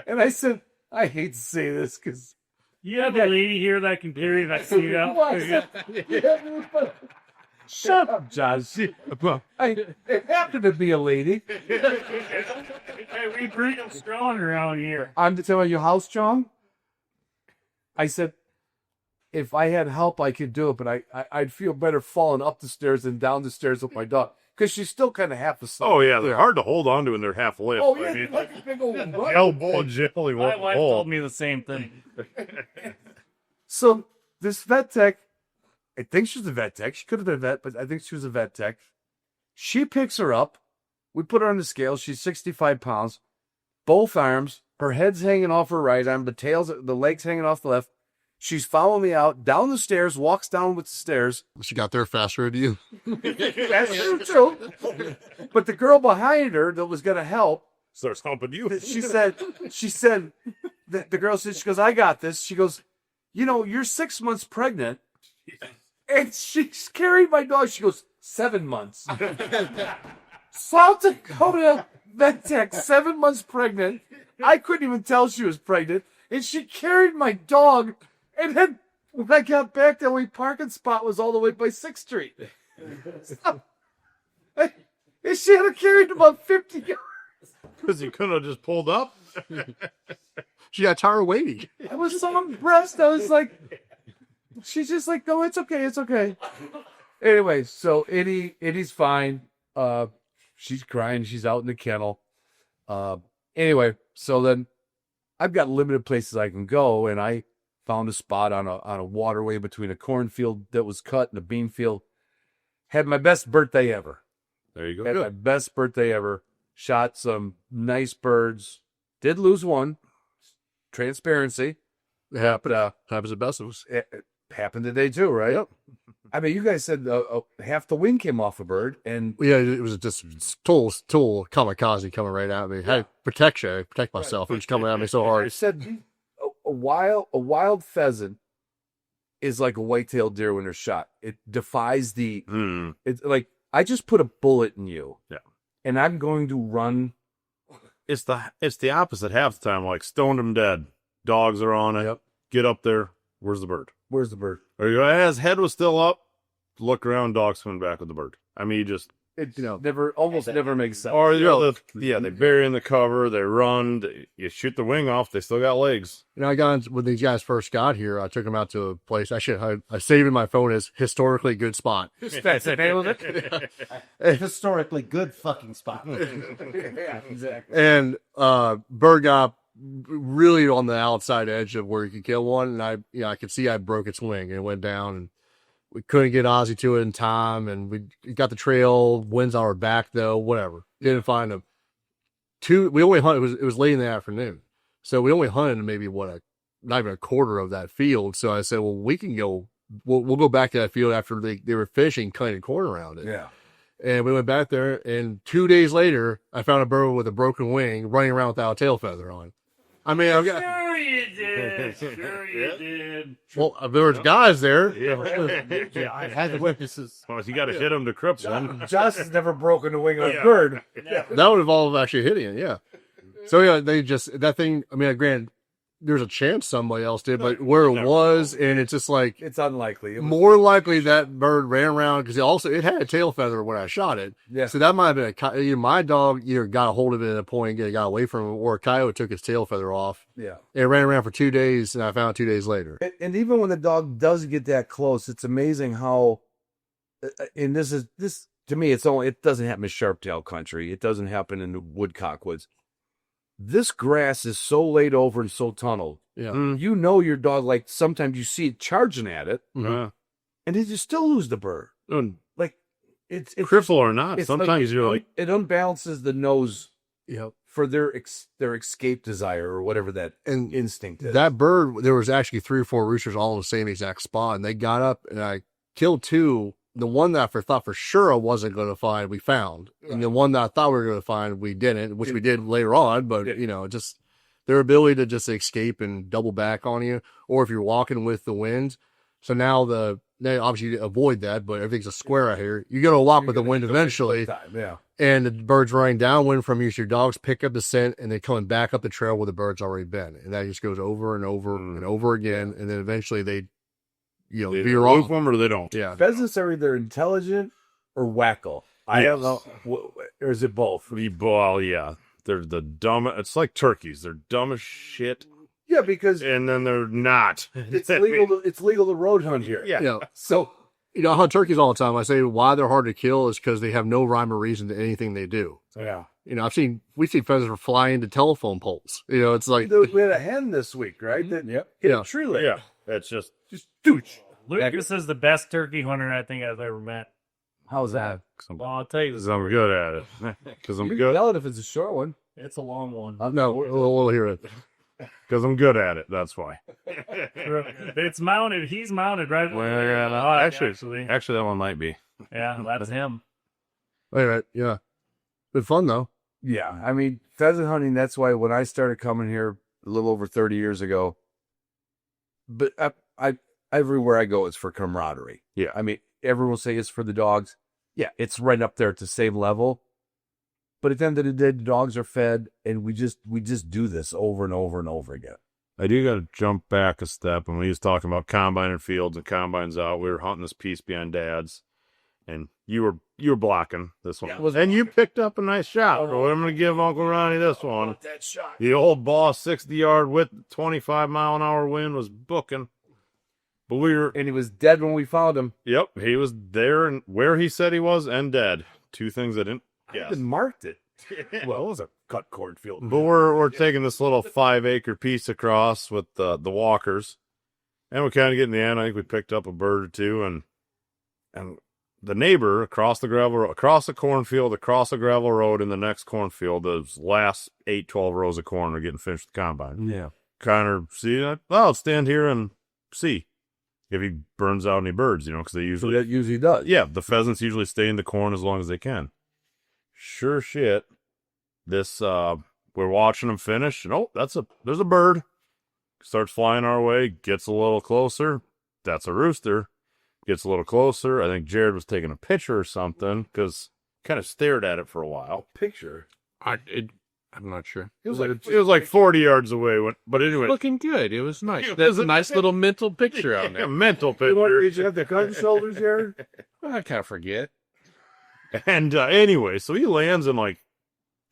And I said, I hate to say this because You have a lady here that can carry that seat out. Shut up, John. It happened to be a lady. Hey, we bring them strong around here. I'm to tell you how strong. I said, if I had help, I could do it, but I'd feel better falling up the stairs than down the stairs with my dog. Because she's still kind of half asleep. Oh, yeah. They're hard to hold on to when they're half lit. Oh, yeah. I mean, Like a big old elbow jelly. My wife told me the same thing. So this vet tech, I think she's a vet tech. She could have been a vet, but I think she was a vet tech. She picks her up. We put her on the scale. She's 65 pounds. Both arms. Her head's hanging off her right arm. The legs hanging off the left. She's following me out, down the stairs, walks down with the stairs. She got there faster than you. That's true. But the girl behind her that was going to help, starts humping you. she said, the girl said, she goes, I got this. She goes, you know, you're 6 months pregnant. And she's carried my dog. She goes, 7 months. South Dakota vet tech, 7 months pregnant. I couldn't even tell she was pregnant. And she carried my dog. And then when I got back, the only parking spot was all the way by 6th Street. So, and she had to carry it about 50 yards. Because you couldn't have just pulled up. She got tired of waiting. I was so impressed. I was like, she's just like, no, it's okay. It's okay. Anyway, so Eddie's fine. She's crying. She's out in the kennel. Anyway, so then I've got limited places I can go, and I found a spot on a waterway between a cornfield that was cut and a bean field. Had my best birthday ever. There you go. Had Good. my best birthday ever. Shot some nice birds. Did lose one. Transparency. Yeah, but happens the best of us. It happened today too, right? Yep. I mean, you guys said half the wing came off a bird, and Yeah, it was just total kamikaze coming right at me. Had protect myself. It was coming at me so I hard. said a wild pheasant is like a white-tailed deer when they're shot. It defies the. It's like I just put a bullet in you. Yeah. And I'm going to run. It's the opposite half the time. Like stoned them dead. Dogs are on it. Yep. Get up there. Where's the bird? Where's the bird? Or his head was still up. Look around. Dog's coming back with the bird. I mean, you just. It almost never makes sense. Or they bury in the cover. They run. You shoot the wing off. They still got legs. You know, when these guys first got here, I took them out to a place. I saved in my phone as historically good spot. That's the name of it. A historically good fucking spot. Yeah, exactly. And bird got really on the outside edge of where you could kill one, and I could see I broke its wing and it went down, and we couldn't get Ozzy to it in time, and we got the trail, winds on our back though, whatever. Didn't find them. We only hunted, it was late in the afternoon, so we only hunted maybe not even a quarter of that field. So I said, well, we can go, we'll go back to that field after they were fishing, cutting corn around it. Yeah. And we went back there, and 2 days later, I found a bird with a broken wing running around without a tail feather on. I mean, I've got. Sure you did. Sure you did. Well, there was guys there. Yeah, I had the witnesses. Well, you got to hit them to cripple them. Josh has never broken the wing of a bird. That would involve actually hitting it, yeah. So yeah, that thing. I mean, granted, there's a chance somebody else did, but where it was, and it's just like It's unlikely. more likely that bird ran around because it had a tail feather when I shot it. Yeah. So that might have been either my dog either got a hold of it at a point and got away from it, or a coyote took its tail feather off. Yeah. It ran around for 2 days, and I found it 2 days later. And even when the dog does get that close, it's amazing how. And this to me, it doesn't happen in sharptail country. It doesn't happen in the woodcock woods. This grass is so laid over and so tunneled. Yeah. You know your dog, like sometimes you see it charging at it, Yeah. and then you still lose the bird. And Like it's cripple or not, it's sometimes you're like, it unbalances the nose Yep. for their escape desire or whatever that And instinct is. that bird, there was actually 3 or 4 roosters all in the same exact spot, and they got up, and I killed 2. The one that I thought for sure I wasn't going to find, we found. And the one that I thought we were going to find, we didn't, which we did later on. But, just their ability to just escape and double back on you, or if you're walking with the wind. So now obviously you avoid that, but everything's a square out here. You got to walk with the wind eventually. And the bird's running downwind from you. So your dogs pick up the scent, and they're coming back up the trail where the bird's already been. And that just goes over and over and over again. And then eventually they veer off them or they don't. Yeah. Pheasants are either intelligent or wacko. I don't know. Or is it both? Well, yeah. They're the dumb. It's like turkeys. They're dumb as shit. Yeah, because and then they're not. It's legal to road hunt here. Yeah. So, I hunt turkeys all the time. I say why they're hard to kill is because they have no rhyme or reason to anything they do. Yeah. We've seen pheasants fly into telephone poles. It's like we had a hen this week, right? That hit a tree limb. Yeah. That's just douche. Lucas is the best turkey hunter I think I've ever met. How's that? Well, I'll tell you. because I'm good at it. Because I'm You can good. tell it if it's a short one. It's a long one. no, we'll hear it. Because I'm good at it. That's why. It's mounted. He's mounted right. Well, yeah, actually, that one might be. Yeah, that's him. Anyway, yeah, been fun though. Yeah, I mean, pheasant hunting, that's why when I started coming here a little over 30 years ago, but I everywhere I go, it's for camaraderie. Yeah. I mean, everyone will say it's for the dogs. Yeah, it's right up there at the same level. But at the end of the day, the dogs are fed, and we just do this over and over and over again. I do got to jump back a step. When we was talking about combine and fields and combines out, we were hunting this piece behind Dad's, and you were blocking this one, and you picked up a nice shot. So I'm going to give Uncle Ronnie this one. That shot. The old boss 60-yard with 25-mile-an-hour wind was booking, but and he was dead when we found him. Yep, he was there and where he said he was, and dead. Two things I didn't. I even marked it. Well, it was a cut cornfield. But we're taking this little 5-acre piece across with the walkers, and we're kind of getting the end. I think we picked up a bird or two, and the neighbor across the cornfield, across the gravel road in the next cornfield, those last 8-12 rows of corn are getting finished with the combine. Yeah. Kind of see that. Well, I'll stand here and see if he burns out any birds, because they usually. So that usually does. Yeah, the pheasants usually stay in the corn as long as they can. Sure shit. This we're watching them finish, and there's a bird. Starts flying our way, gets a little closer. That's a rooster. Gets a little closer. I think Jared was taking a picture or something because kind of stared at it for a while. Picture. I'm not sure. It was like 40 yards away. But anyway, Looking good. It was nice. That's a nice little mental picture out there. a mental picture. Did you have the cut and shoulders here? I can't forget. And anyway, so he lands in like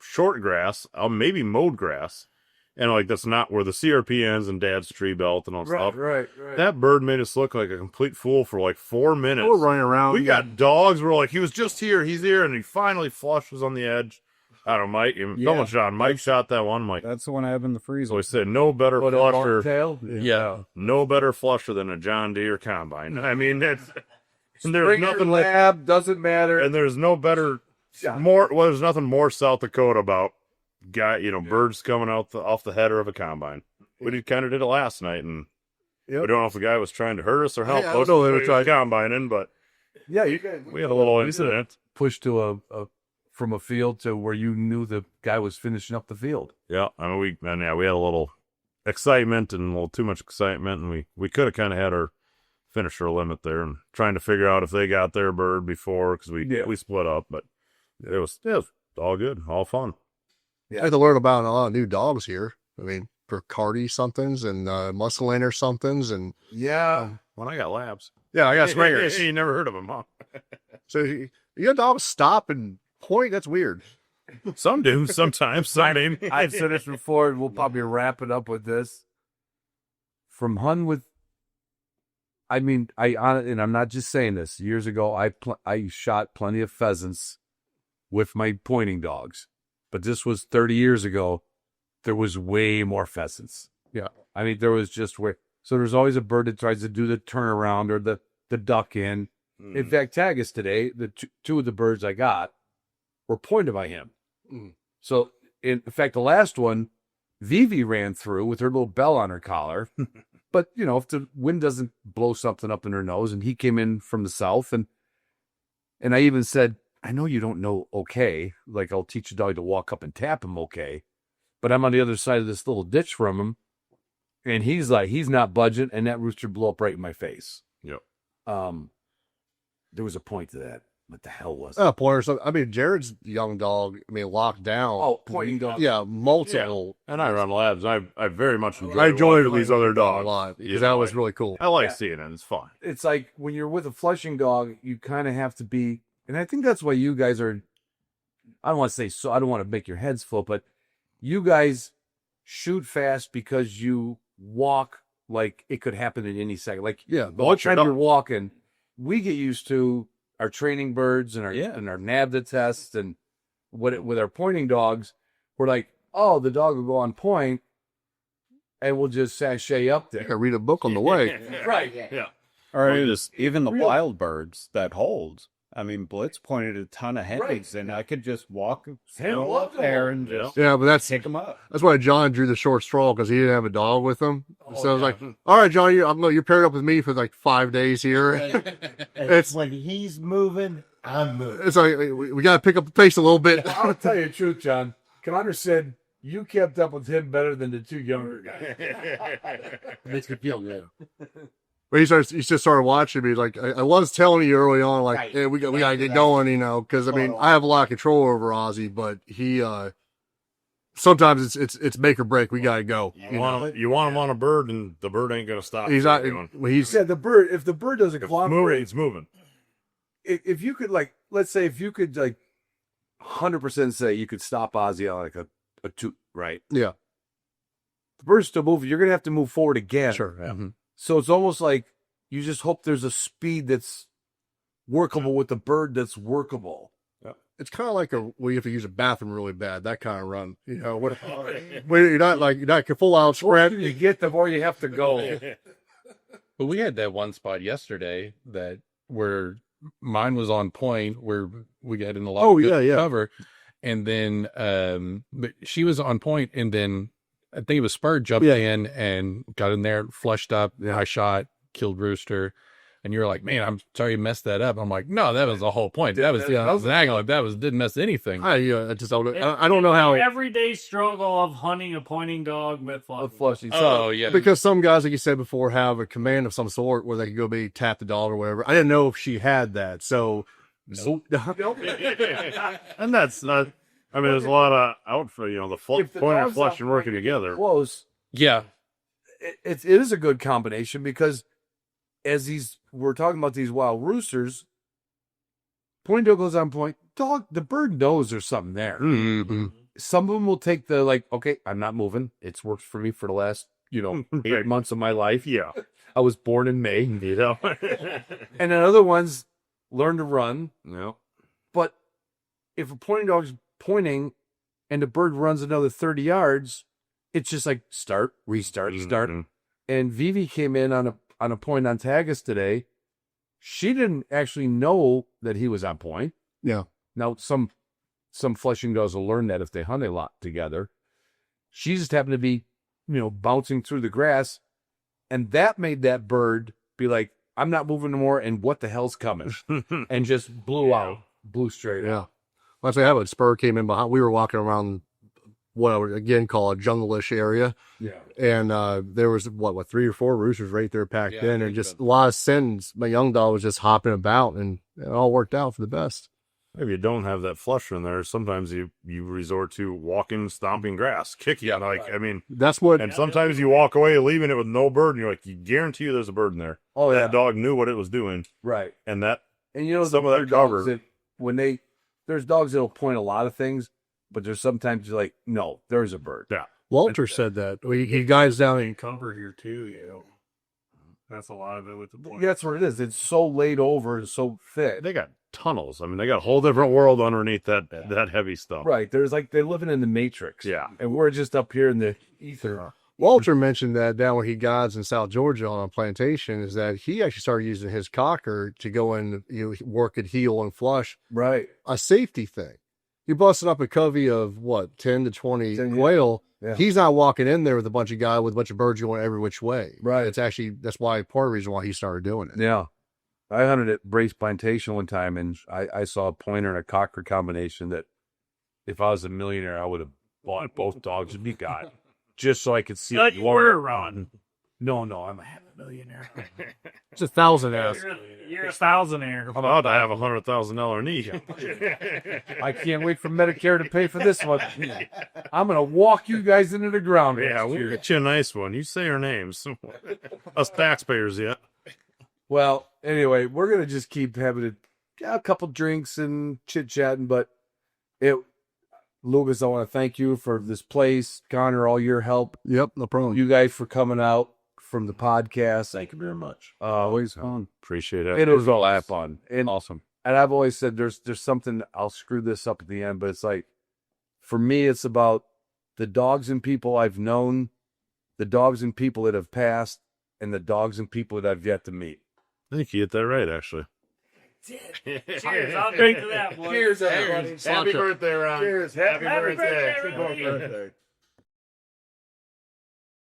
short grass, maybe mowed grass, and like that's not where the CRP ends and Dad's tree belt and all stuff. Right. That bird made us look like a complete fool for like 4 minutes. We're running around. We got dogs. We're like, he was just here, he's here, and he finally flushes on the edge. I don't know, Mike. Someone shot. Mike shot that one. Mike. That's the one I have in the freezer. So he said, no better flusher. Tail? Yeah. No better flusher than a John Deere combine. I mean, that's. And there's Springer nothing lab, doesn't matter. And there's no better, there's nothing more South Dakota about birds coming out off the header of a combine. We kind of did it last night, and we don't know if the guy was trying to hurt us or help us. No, they were trying combining, but yeah, you guys. we had a little incident. Pushed to from a field to where you knew the guy was finishing up the field. Yeah, I mean, we had a little excitement and a little too much excitement, and we could have kind of had our finisher limit there, and trying to figure out if they got their bird before because we split up, but it was all good, all fun. I had to learn about a lot of new dogs here. I mean, for Cardi somethings and Muscalainer somethings, and When I got labs. I got Springers. You never heard of them, huh? So you got dogs stop and point. That's weird. Some do, sometimes. I've said this before, and we'll probably wrap it up with this. From hunting with, and I'm not just saying this. Years ago, I shot plenty of pheasants with my pointing dogs, but this was 30 years ago. There was way more pheasants. Yeah, I mean, there was just way. So there's always a bird that tries to do the turnaround or the duck in. In fact, Tagus today, the two of the birds I got were pointed by him. So in fact, the last one, Vivi ran through with her little bell on her collar. But, you know, if the wind doesn't blow something up in her nose, and he came in from the south, and I even said, I know you don't know okay. Like, I'll teach a dog to walk up and tap him okay. But I'm on the other side of this little ditch from him, and he's not budging, and that rooster blew up right in my face. Yep. There was a point to that. What the hell was it? Oh, pointer. I mean, Jared's young dog, locked down. Oh, pointing dog. Yeah, multiple. And I run labs. I very much enjoy. I enjoyed watching these other dogs a lot because that was really cool. I like seeing it. It's fun. It's like when you're with a flushing dog, you kind of have to be, and I think that's why you guys are, I don't want to say so, I don't want to make your heads full, but you guys shoot fast because you walk like it could happen at any second. Like, Yeah, the whole time you're walking, we get used to our training birds and our NAVDA tests, and with our pointing dogs, we're like, oh, the dog will go on point, and we'll just sashay up I there. can read a book on the way. Right. Yeah. Or even the wild birds that hold. I mean, Blitz pointed a ton of headies, and I could just walk up there and just Yeah, but that's pick them up. That's why John drew the short straw because he didn't have a dog with him. So I was like, all right, John, you're paired up with me for like 5 days here. It's when he's moving, I'm moving. It's like we got to pick up the pace a little bit. I'll tell you the truth, John. Connor said you kept up with him better than the two younger guys. Makes me feel good. But he just started watching me. Like I was telling you early on, like, Right. hey, we got to get going, because I mean I have a lot of control over Ozzy, but he sometimes it's make or break. We got to go. You want him on a bird, and the bird ain't gonna stop. He's not. He said if the bird doesn't If it's cooperate, moving, it's moving. if you could, like, let's say if you could, like, 100% say you could stop Ozzy on like a toot, right? Yeah. The bird's still moving. You're gonna have to move forward again. Sure. Yeah. Mm-hmm. So it's almost like you just hope there's a speed that's workable with the bird that's workable. It's kind of like where you have to use a bathroom really bad. That kind of run. When you're not full out The more sprint. you get, the more you have to go. But we had that one spot yesterday where mine was on point, where we got in a lot of good cover, and then but she was on point, and then I think it was Spur jumped in and got in there, flushed up. I shot, killed rooster, and you were like, "Man, I'm sorry you messed that up." I'm like, "No, that was the whole point. That was diagonal. Didn't mess anything." I just don't. I don't know how. Everyday struggle of hunting a pointing dog with flushing. Oh yeah, Because some guys, like you said before, have a command of some sort where they can go be tap the dog or whatever. I didn't know if she had that, so. And that's not. I mean, there's a lot of outfit. The pointer flush and working together. Close. yeah. It is a good combination because we're talking about these wild roosters. Pointing dog goes on point. The bird knows there's something there. Mm-hmm. Some of them will take the, like, okay, I'm not moving. It's worked for me for the last, 8 months of my life. Yeah. I was born in May. And then other ones learn to run. No. But if a pointing dog's pointing and the bird runs another 30 yards, it's just like start, restart, start. And Vivi came in on a point on Tagus today. She didn't actually know that he was on point. Yeah. Now some flushing dogs will learn that if they hunt a lot together. She just happened to be, bouncing through the grass, and that made that bird be like, I'm not moving anymore, and what the hell's coming? And just blew straight out. Yeah. Once I have a Spur came in behind, we were walking around what I would again call a jungle-ish area. Yeah. And there was, 3 or 4 roosters right there packed in, and just a lot of sends. My young dog was just hopping about, and it all worked out for the best. If you don't have that flusher in there, sometimes you resort to walking, stomping grass, kicking. That's what. And sometimes you walk away, leaving it with no bird, and you're like, you guarantee you there's a bird in there. Oh, yeah. That dog knew what it was doing. Right. And some of that dogs there's dogs that'll point a lot of things, but there's sometimes you're like, no, there's a bird. Yeah. Walter said that. He guides down and cover here too, That's a lot of it with the point. Yeah, that's what it is. It's so laid over and so thick. They got tunnels. I mean, they got a whole different world underneath that heavy stuff. Right. There's they're living in the Matrix. Yeah. And we're just up here in the ether. Walter mentioned that down where he guides in South Georgia on a plantation is that he actually started using his cocker to go and work at heel and flush. Right. A safety thing. you busted up a covey of what 10 to 20 quail. Yeah. He's not walking in there with a bunch of birds going every which way. Right. That's why part of the reason why he started doing it. Yeah. I hunted at Brace Plantation one time, and I saw a pointer and a cocker combination that if I was a millionaire, I would have bought both dogs and be God, just so I could see But you were, Ron. No, I'm a half a millionaire. It's 1,000 You're a thousandaire. I'm about to have $100,000 knee. I can't wait for Medicare to pay for this one. I'm going to walk you guys into the ground. Yeah, we'll get you a nice one. You say our names. Us taxpayers yet. Well, anyway, we're going to just keep having a couple drinks and chit-chatting, but Lucas, I want to thank you for this place. Connor, all your help. Yep, no problem. You guys for coming out from the podcast. Thank you very much. Always fun. Appreciate it. It was a lot of fun. And, Awesome. And I've always said there's something, I'll screw this up at the end, but it's like, for me, it's about the dogs and people I've known, the dogs and people that have passed, and the dogs and people that I've yet to meet. I think you hit that right, actually. Cheers. I'll drink to that, boy. Cheers, everybody. Happy birthday, Ron. Cheers. Happy birthday.